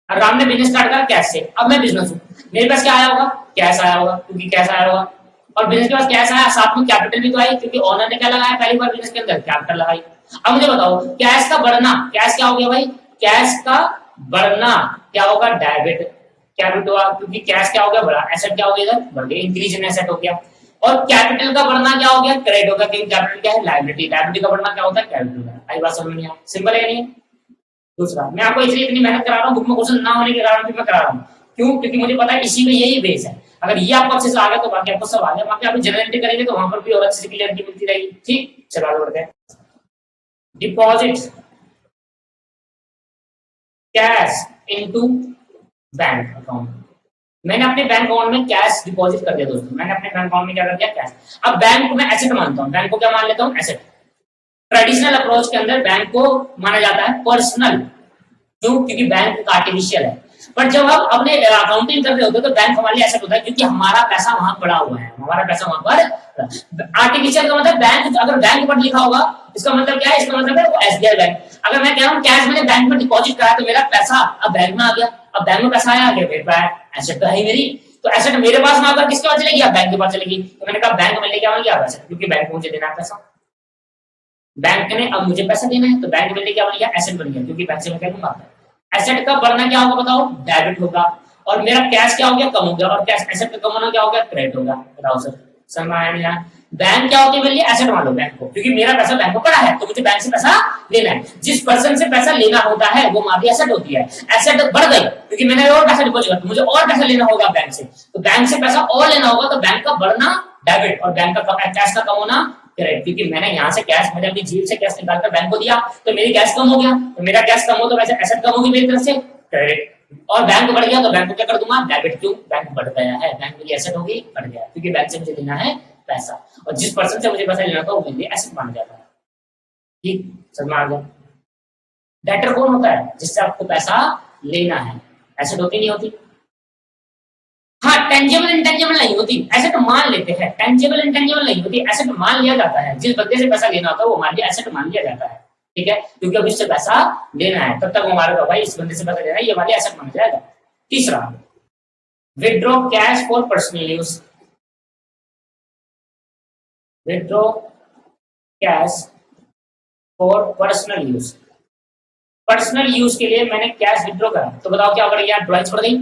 Ram ने बिजनेस स्टार्ट करा कैश से, अब मैं बिजनेस हूँ, मेरे पास क्या आया होगा, कैश आया होगा, क्योंकि कैश आया होगा, और बिजनेस के पास कैश आया, साथ में कैपिटल भी तो आई, क्योंकि ओनर ने क्या लगाया पहली बार बिजनेस के अंदर, कैपिटल लगाई। अब मुझे बताओ कैश का बढ़ना, कैश क्या हो गया भाई, कैश का बढ़ना क्या होगा, डेबिट, कैपिटल हुआ, क्योंकि कैश क्या हो गया, बढ़ा, एसेट क्या हो गया, इधर बढ़ गया, इंक्रीज इन एसेट हो गया, और कैपिटल का बढ़ना क्या हो गया, क्रेडिट होगा, क्योंकि कैपिटल क्या है, लायबिलिटी, लायबिलिटी का बढ़ना क्या होता है, कैपिटल का। आई बात समझ में नहीं, सिंपल है नहीं। दूसरा, मैं आपको इसलिए इतनी मेहनत करा रहा हूँ, बुक में क्वेश्चन ना होने के कारण भी मैं करा रहा हूँ, क्यों, क्योंकि मुझे पता है इसी में यही बेस है, अगर ये आपको अच्छे से आ गया तो बाकी आपको सब आ गया, बाकी आप जनरेट करेंगे तो वहां पर भी और अच्छे से क्लियरिटी मिलती रहेगी। ठीक, चलो आगे बढ़ते हैं। Deposit cash into bank account, मैंने अपने बैंक अकाउंट में कैश डिपॉजिट कर दिया दोस्तों, मैंने अपने बैंक अकाउंट में क्या कर दिया, कैश। अब बैंक को मैं एसेट मानता हूँ, बैंक को क्या मान लेता हूँ, एसेट। ट्रेडिशनल अप्रोच के अंदर बैंक को माना जाता है पर्सनल, क्यों, क्योंकि बैंक आर्टिफिशियल है। पर जब हम अपने अकाउंटिंग कर रहे होते हैं तो बैंक हमारे लिए एसेट होता है, क्योंकि हमारा पैसा वहां पड़ा हुआ है, हमारा पैसा वहां पर। आर्टिफिशियल का मतलब बैंक, अगर बैंक पर लिखा होगा इसका मतलब क्या है, इसका मतलब है वो एसबीआई बैंक। अगर मैं कह रहा हूँ कैश मैंने बैंक में डिपॉजिट करा तो मेरा पैसा अब बैंक में आ गया, अब बैंक में पैसा आया, मेरे पास एसेट तो है ही मेरी। तो एसेट मेरे पास ना आकर किसके पास चलेगी, अब बैंक के पास चलेगी। तो मैंने कहा बैंक में लेके आऊंगी आप एसेट, क्योंकि बैंक मुझे देना है पैसा, बैंक ने अब मुझे पैसा देना है, तो बैंक में लेके क्या बन गया, एसेट बन गया, क्योंकि बैंक से मैं क्या दूंगा। एसेट का बढ़ना क्या होगा बताओ, डेबिट होगा। और मेरा कैश क्या हो गया, कम हो गया। और कैश एसेट का कम होना क्या हो गया, क्रेडिट होगा। बताओ सर, समझ आया नहीं आया? बैंक क्या होती है मेरे लिए, एसेट मान लो बैंक को, क्योंकि मेरा पैसा बैंक को पड़ा है तो मुझे बैंक से पैसा लेना है। जिस पर्सन से पैसा लेना होता है वो हमारी एसेट होती है। एसेट बढ़ गई क्योंकि मैंने और पैसा डिपॉजिट किया, मुझे और पैसा लेना होगा बैंक से, तो बैंक से पैसा और लेना होगा, तो बैंक का बढ़ना डेबिट और बैंक का कैश का कम होना क्रेडिट। क्योंकि मैंने यहाँ से कैश, मैंने अपनी जेब से कैश निकालकर बैंक को दिया तो मेरी कैश कम हो गया, तो मेरा कैश कम हो तो वैसे एसेट कम होगी मेरी तरफ से, क्रेडिट। और बैंक बढ़ गया तो बैंक को क्या कर दूंगा, डेबिट। क्यों, बैंक बढ़ गया है, बैंक मेरी एसेट होगी, बढ़ गया, क्योंकि बैंक से मुझे लेना है पैसा, और जिस पर्सन से मुझे पैसा लेना था वो मेरे लिए एसेट मान जाता है। ठीक, समझ में आ गया? डेटर कौन होता है, जिससे आपको पैसा लेना है, एसेट होती नहीं होती। हाँ, टेंजिबल इंटेंजिबल नहीं होती, एसेट मान लेते हैं, टेंजिबल इंटेंजिबल नहीं होती, एसेट मान लिया जाता है। जिस बंदे से पैसा लेना होता है वो मान लिया, एसेट मान लिया जाता है। ठीक है, क्योंकि अब इससे पैसा लेना है, तब तक हमारा भाई इस बंदे से पैसा लेना है, ये हमारे एसेट मान जाएगा। तीसरा, withdraw cash for personal use. Withdraw cash for personal use, personal use के लिए मैंने कैश विड्रॉ करा, तो बताओ क्या बढ़ गया, ड्राइंग्स बढ़ गई।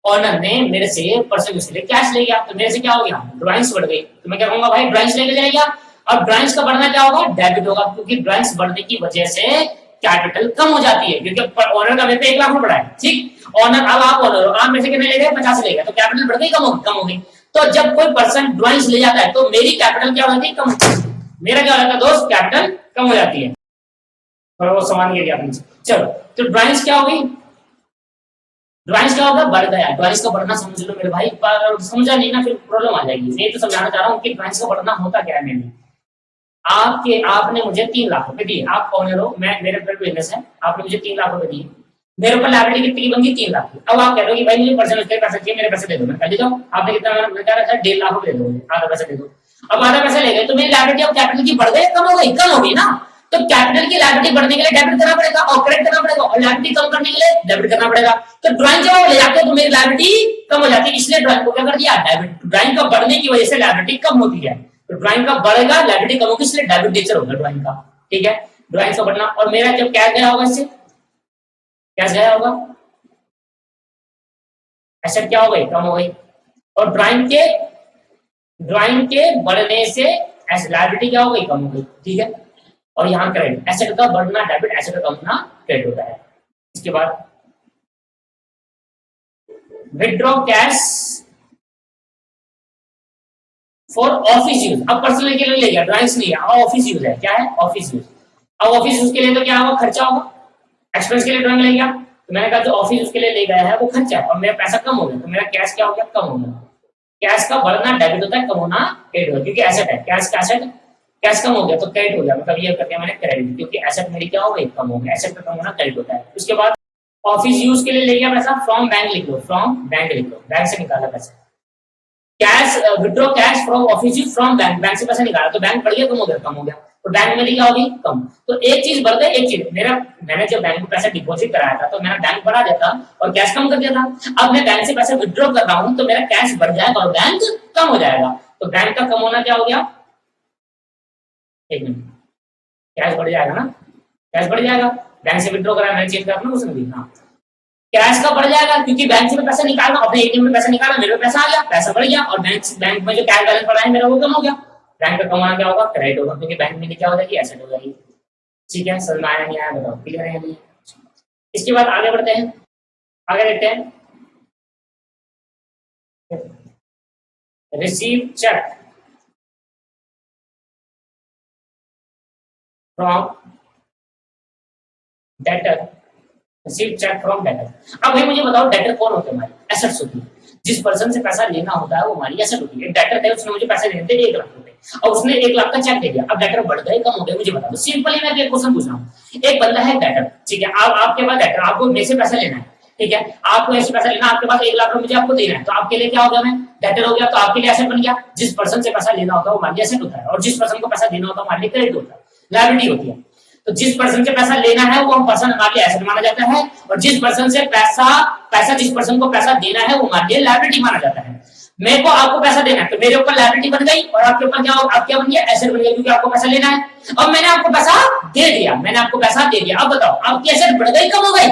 ऑनर ने मेरे से पर्सनल यूज के लिए कैश ले गया, तो मेरे से क्या हो गया, ड्राइंग्स बढ़ गई। तो मैं क्या कहूंगा, भाई ड्राइंग्स लेके जाएगा। अब ड्राइंग्स का बढ़ना क्या होगा, डेबिट होगा, क्योंकि ड्राइंग्स बढ़ने की वजह से कैपिटल कम हो जाती है, क्योंकि ऑनर का मेरे पे 1 लाख रुपए है। ठीक, ऑनर, अब आप ऑनर हो, आप मेरे से कितने ले गए, 50 ले गए, तो कैपिटल बढ़ गई, कम हो गई। तो जब कोई पर्सन ड्राइंग्स ले जाता है तो मेरी कैपिटल क्या हो जाती है, कम। मेरा क्या हो जाता है दोस्त, कैपिटल कम हो जाती है। और वो सामान ले लिया आपने, चलो, तो ड्राइंग्स क्या हो गई, ड्राइंग्स क्या होगा, बढ़ गया। ड्राइंग्स का बढ़ना समझ लो मेरे भाई, समझा नहीं ना फिर प्रॉब्लम आ जाएगी। मैं तो समझाना चाह रहा हूँ कि ड्राइंग्स का बढ़ना होता क्या है। मैंने आपने मुझे 3 लाख रुपए दिए, आप ऑनर हो, मैं, मेरे ऊपर बिजनेस है, आपने मुझे 3 लाख रुपए दिए, मेरे ऊपर लायबिलिटी कितनी की बनगी, 3 लाख की। अब आप कह रहे हो कि भाई मुझे पर्सनल के पैसे चाहिए, मेरे पैसे दे दो, मैं कह देता हूँ। आपने कितना, मैं कह रहा था 1.5 लाख रुपए दे दो, आधा पैसा दे दो। अब आधा पैसा ले गए तो मेरी लायबिलिटी अब कैपिटल की बढ़ गई, कम हो गई, कम हो गई ना। तो कैपिटल की लायबिलिटी बढ़ने के लिए डेबिट करना पड़ेगा और क्रेडिट करना पड़ेगा, और लायबिलिटी कम करने के लिए डेबिट करना पड़ेगा। तो ड्राइंग जब ले जाते हो तो मेरी लायबिलिटी कम हो जाती है, इसलिए ड्राइंग को क्या कर दिया, डेबिट। ड्राइंग का बढ़ने की वजह से लायबिलिटी कम होती है, तो ड्राइंग का बढ़ेगा, लायबिलिटी कम होगी, इसलिए डेबिट नेचर होगा ड्राइंग का। ठीक है, ड्राइंग का बढ़ना। और मेरा जब कैश गया होगा, इससे कैश गया होगा, एसेट क्या हो गई, कम हो गई। और ड्राइंग के बढ़ने से लायबिलिटी क्या हो गई, कम हो गई। ठीक है, और यहाँ क्रेडिट, एसेट का बढ़ना डेबिट, एसेट का कम होना क्रेडिट होता है। इसके बाद withdraw cash for office use. अब पर्सनल के लिए ले गया, ड्राइंग्स नहीं है, ऑफिस यूज है। क्या है, ऑफिस यूज। अब ऑफिस यूज के लिए तो क्या होगा, खर्चा होगा। एक्सपेंस के लिए ड्राइंग ले गया, तो मैंने कहा जो ऑफिस यूज के लिए ले गया है वो खर्चा है, और मेरा पैसा कम हो गया, तो मेरा कैश क्या हो गया, कम हो गया। कैश का बढ़ना डेबिट होता है, कम होना क्रेडिट होता है, क्योंकि एसेट है, कैश का एसेट, कैश कम हो गया तो क्रेडिट हो गया, मतलब ये कर दिया मैंने क्रेडिट, क्योंकि एसेट मेरी क्या हो गई, कम हो गया। एसेट का कम होना क्रेडिट होता है। उसके बाद ऑफिस यूज के लिए ले गया पैसा, फ्रॉम बैंक लिख लो, फ्रॉम बैंक लिख लो, बैंक से निकाला पैसा। Cash, withdraw cash from office use from bank, bank से पैसा निकाला, तो बैंक बढ़ गया, कम हो गया, कम हो गया। तो बैंक में क्या होगी, कम। तो एक चीज बढ़ गई, एक चीज, मैंने जब बैंक में पैसा डिपॉजिट कराया था तो मेरा बैंक बढ़ा देता और कैश कम कर दिया था। अब मैं बैंक से पैसा विड्रॉ कर रहा हूं तो मेरा कैश बढ़ जाएगा और बैंक कम हो जाएगा। तो बैंक का कम होना क्या हो गया, एक मिनट, कैश बढ़ जाएगा ना, कैश बढ़ जाएगा। बैंक से विड्रॉ कराया, मैंने चेक करना उसमें भी, हाँ, कैश का बढ़ जाएगा, क्योंकि बैंक से पैसा निकालना, अपने एटीएम में पैसा निकाला, मेरे पैसा आ गया, पैसा बढ़ गया, और बैंक में जो कैश बैलेंस पड़ा है मेरा वो कम हो गया। बैंक का कम होना क्या होगा, क्रेडिट होगा, क्योंकि बैंक में क्या हो जाएगी, एसेट हो जाएगी। ठीक है, समझ में आया नहीं आया बताओ, क्लियर है नहीं? इसके बाद आगे बढ़ते हैं, आगे देखते हैं, receive cheque from debtor, receive cheque from debtor. अब भाई मुझे बताओ डेटर कौन होते हैं, हमारे एसेट्स होती है। जिस पर्सन से पैसा लेना होता है वो हमारी एसेट होती है। डेटर थे, उसने मुझे पैसे देने थे 1 लाख रुपए, और उसने 1 लाख का चेक दे दिया। अब डेटर बढ़ गए कम हो गए मुझे बता दो। सिंपली मैं एक क्वेश्चन पूछ रहा हूँ, एक बंदा है डेटर, ठीक है, आपके पास डेटर, आपको मेरे से पैसा लेना है, ठीक है, आपको ऐसे पैसा लेना, आपके पास 1 लाख रुपए मुझे आपको देना है, तो आपके लिए क्या हो गया, मैं डेटर हो गया, तो आपके लिए एसेट बन गया। जिस पर्सन से पैसा लेना होता है वो हमारे लिए एसेट होता है, और जिस पर्सन को पैसा देना होता है हमारे लिए क्रेडिट होता है, लायबिलिटी होती है। तो जिस पर्सन से पैसा लेना है वो हम पर्सन हमारे लिए एसेट माना जाता है, और जिस पर्सन से पैसा जिस पर्सन को पैसा देना है वो हमारे लिए लायबिलिटी माना जाता है। मेरे को आपको पैसा देना है तो मेरे ऊपर लायबिलिटी बन गई, और आपके ऊपर क्या बन गया, एसेट बन गया, क्योंकि आपको पैसा लेना है। अब मैंने आपको पैसा दे दिया, अब बताओ आपकी एसेट बढ़ गई कम हो गई?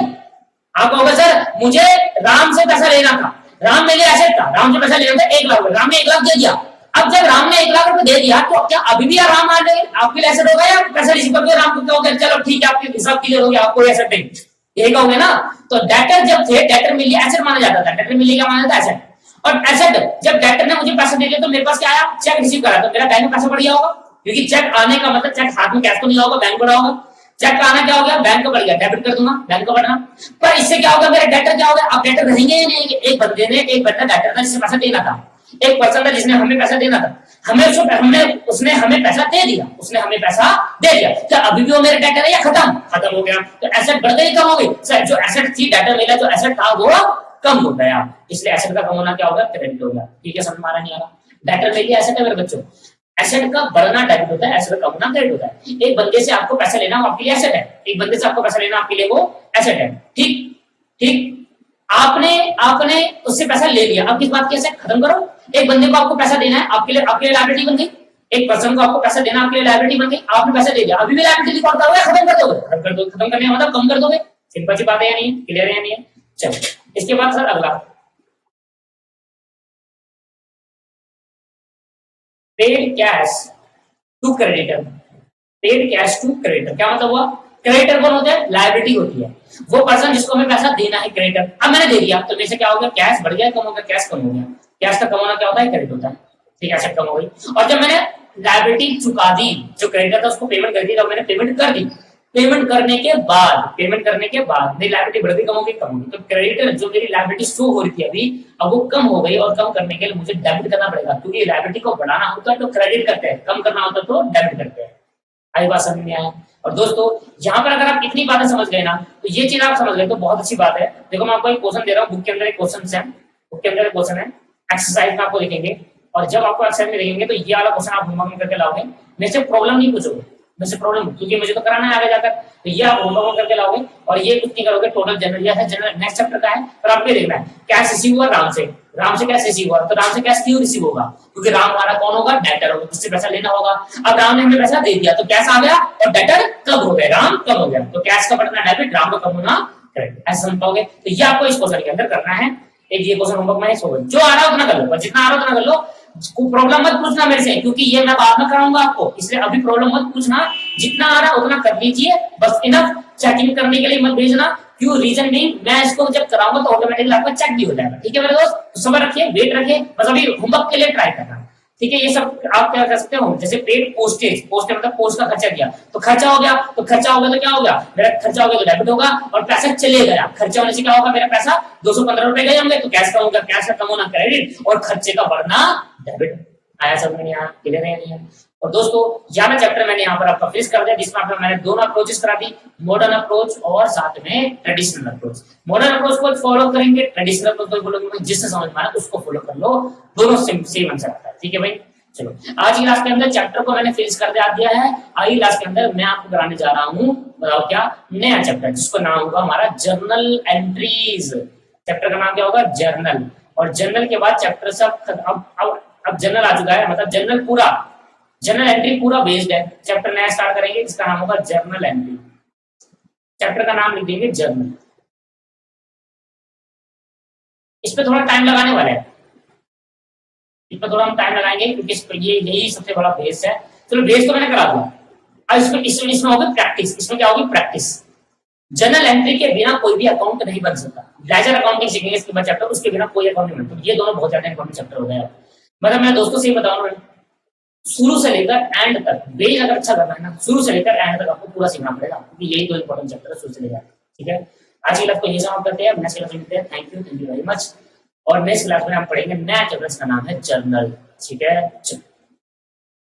आप कहोगे सर मुझे राम से पैसा लेना था, राम मेरे लिए एसेट था, राम से पैसा लेना था 1 लाख रुपए, राम ने 1 लाख दे दिया। अब जब राम ने 1 लाख रुपए दे दिया तो क्या अभी भी राम आ गए आपके लिए एसेट होगा, या पैसा रिसीव करके राम को कहोगे चलो ठीक है आपके हिसाब क्लियर हो गया, आपको एसेट नहीं, ये कहोगे ना? तो डेटर जब थे, डेटर मेरे लिए एसेट माना जाता था, डेटर मेरे लिए क्या माना जाता है, एसेट। और एसेट जब डेटर ने मुझे पैसा दे दिया तो मेरे पास क्या आया, चेक रिसीव करा, तो मेरा बैंक में पैसा बढ़ गया होगा, क्योंकि चेक आने का मतलब चेक हाथ में कैश तो नहीं होगा, बैंक बढ़ा होगा। चेक का आना क्या हो गया, बैंक का बढ़ गया, डेबिट कर दूंगा, बैंक का बढ़ना। पर इससे क्या होगा, मेरा डेटर क्या होगा, अब डेटर रहेंगे ही नहीं। एक बंदा डेटर था जिससे पैसा देना था, एक पर्सन था जिसने हमें पैसा देना था, उसने हमें पैसा दे दिया, क्या अभी भी वो मेरे डेटर है या खत्म हो गया? तो एसेट बढ़ गई कम हो गई? सर जो एसेट थी, डेटर मेरा जो एसेट था वो कम हो गया, इसलिए एसेट का कम होना क्या होगा, क्रेडिट हो गया। ठीक है, समझ में आ रहा नहीं आ रहा? डेटर मेरे लिए एसेट है मेरे बच्चों, एसेट का बढ़ना डेबिट होता है, एसेट का कम होना क्रेडिट होता है। एक बंदे से आपको पैसा लेना वो आपके लिए एसेट है, एक बंदे से आपको पैसा लेना आपके लिए वो एसेट है। ठीक, आपने उससे पैसा ले लिया, अब किस बात की एसेट खत्म करो। एक बंदे को आपको पैसा देना है, आपके लिए लायबिलिटी बन गई। एक पर्सन को आपको पैसा देना आपके लिए लायबिलिटी बन गई, आपने पैसा दे दिया, अभी भी लायबिलिटी रिकॉर्ड करोगे, खत्म कर दोगे? खत्म करने का मतलब कम कर दोगे। सिंपल सी बात है या नहीं? क्लियर है या नहीं है? चलो इसके बाद सर अगला, paid cash to creditor. Paid cash to creditor क्या मतलब हुआ? क्रेडिटर कौन होता है? लायबिलिटी होती है, वो पर्सन जिसको हमें पैसा देना है, क्रेडिटर। अब मैंने दे दिया तो मेरे से क्या हो गया, कैश बढ़ गया, कम हो गया, कैश कम हो गया। कैश का कम होना क्या होता है? क्रेडिट होता है। ठीक है, एसेट कम हो गई। और जब मैंने लायबिलिटी चुका दी, जो क्रेडिटर था उसको पेमेंट कर दी, जब मैंने पेमेंट कर दी, पेमेंट करने के बाद मेरी लायबिलिटी बढ़ गई, कम हो गई, तो क्रेडिटर जो मेरी लायबिलिटी शो हो रही थी अभी, अब वो कम हो गई, और कम करने के लिए मुझे डेबिट करना पड़ेगा, क्योंकि लायबिलिटी को बढ़ाना होता है तो क्रेडिट करते हैं, कम करना होता है तो डेबिट करते हैं। आई बात समझ में आया? और दोस्तों यहाँ पर अगर आप इतनी बातें समझ गए ना, तो ये चीज आप समझ गए तो बहुत अच्छी बात है। देखो मैं आपको एक क्वेश्चन दे रहा हूँ, बुक के अंदर एक क्वेश्चन है, एक्सरसाइज में आपको लिखेंगे, और जब आपको एक्सरसाइज में लिखेंगे तो ये वाला क्वेश्चन आप होमवर्क में करके लाओगे। मेरे से प्रॉब्लम नहीं पूछोगे, मेरे से प्रॉब्लम, क्योंकि मुझे तो कराना है आगे जाकर, तो ये आप होमवर्क करके लाओगे, और ये कुछ नहीं करोगे। टोटल जनरल नेक्स्ट चैप्टर का है, पर आपको देखना है कैश रिसीव हुआ राम से कैश रिसीव हुआ, तो राम से कैश क्यों रिसीव होगा? क्योंकि राम हमारा कौन होगा? डेटर होगा, जिससे पैसा लेना होगा। अब राम ने हमें पैसा दे दिया तो कैश आ गया, और डेटर कम हो गया, राम कम हो गया, तो कैश का बढ़ना डेबिट, राम का कम होना क्रेडिट। ऐसा समझ पाओगे? तो ये आपको इस क्वेश्चन के अंदर करना है। एक ये क्वेश्चन होमवर्क में जो आ रहा है उतना कर लो, जितना आ रहा है उतना कर लो। प्रॉब्लम मत पूछना मेरे से, क्योंकि ये मैं बाद में कराऊंगा आपको, इसलिए अभी प्रॉब्लम मत पूछना, जितना आ रहा है उतना कर लीजिए बस। इनफ चेकिंग करने के लिए मत भेजना, क्यों? रीजन नहीं, मैं इसको जब कराऊंगा तो ऑटोमेटिकली आपका चेक भी हो जाएगा। ठीक है मेरे दोस्त, तो सब्र रखिए, वेट रखिए, बस अभी होमवर्क के लिए ट्राई करना। ठीक है, ये सब आप क्या कर सकते हो, जैसे पेड पोस्टेज मतलब पोस्ट का खर्चा किया, तो खर्चा हो गया, तो क्या हो गया, मेरा खर्चा हो गया तो डेबिट होगा, और पैसा चले गया, खर्चा होने से क्या होगा, मेरा पैसा 215 रुपए गए होंगे, तो कैश का होगा, कैश का कम होना क्रेडिट, और खर्चे का बढ़ना डेबिट। आया समझ में? यहाँ क्लियर है नहीं है? और दोस्तों यहाँ चैप्टर मैंने यहाँ पर आपका फिनिश कर दिया, जिसमें मैंने दोनों अप्रोचेस करा दी, मॉडर्न अप्रोच और साथ में ट्रेडिशनल अप्रोच। मॉडर्न अप्रोच को फॉलो करेंगे, ट्रेडिशनल अप्रोच को फॉलो करेंगे, जिससे समझ में आया उसको फॉलो कर लो, दोनों सेम आंसर आता है। ठीक है भाई, चलो आज की क्लास के अंदर चैप्टर को मैंने फिनिश कर दिया है। आज की क्लास के अंदर मैं आपको कराने जा रहा हूँ, बताओ क्या, नया चैप्टर, जिसका नाम होगा हमारा जर्नल एंट्रीज। चैप्टर का नाम क्या होगा? जर्नल। और जर्नल के बाद चैप्टर सब अब जनरल आ चुका है, मतलब जनरल एंट्री पूरा बेस्ड है। चैप्टर नया स्टार्ट करेंगे, जिसका नाम होगा जर्नल एंट्री। चैप्टर का नाम लिख देंगे जर्नल। इस पे थोड़ा टाइम लगाने वाले हैं, इस पे थोड़ा हम टाइम लगाएंगे, क्योंकि इस पे ये यही सबसे बड़ा बेस है। चलो बेस तो मैंने करा दिया, अब इसमें होगी प्रैक्टिस। इसमें क्या होगी? प्रैक्टिस। जनरल एंट्री के बिना कोई भी अकाउंट नहीं बन सकता। लेजर अकाउंटिंग सीखेंगे इसके बाद चैप्टर, उसके बिना कोई अकाउंट नहीं बनता। ये दोनों बहुत ज्यादा इंपॉर्टेंट चैप्टर हो गया। मतलब मैं दोस्तों से बताऊं, शुरू से लेकर एंड तक बेस अगर अच्छा करना है ना, शुरू से लेकर एंड तक आपको पूरा सीखना पड़ेगा, क्योंकि यही दो इंपॉर्टेंट चैप्टर है शुरू से लेकर। ठीक है, आज की क्लास को ये समाप्त करते हैं, नेक्स्ट क्लास में मिलते हैं। Thank you very much. और नेक्स्ट क्लास में हम पढ़ेंगे नया चैप्टर, इसका नाम है जर्नल। ठीक है।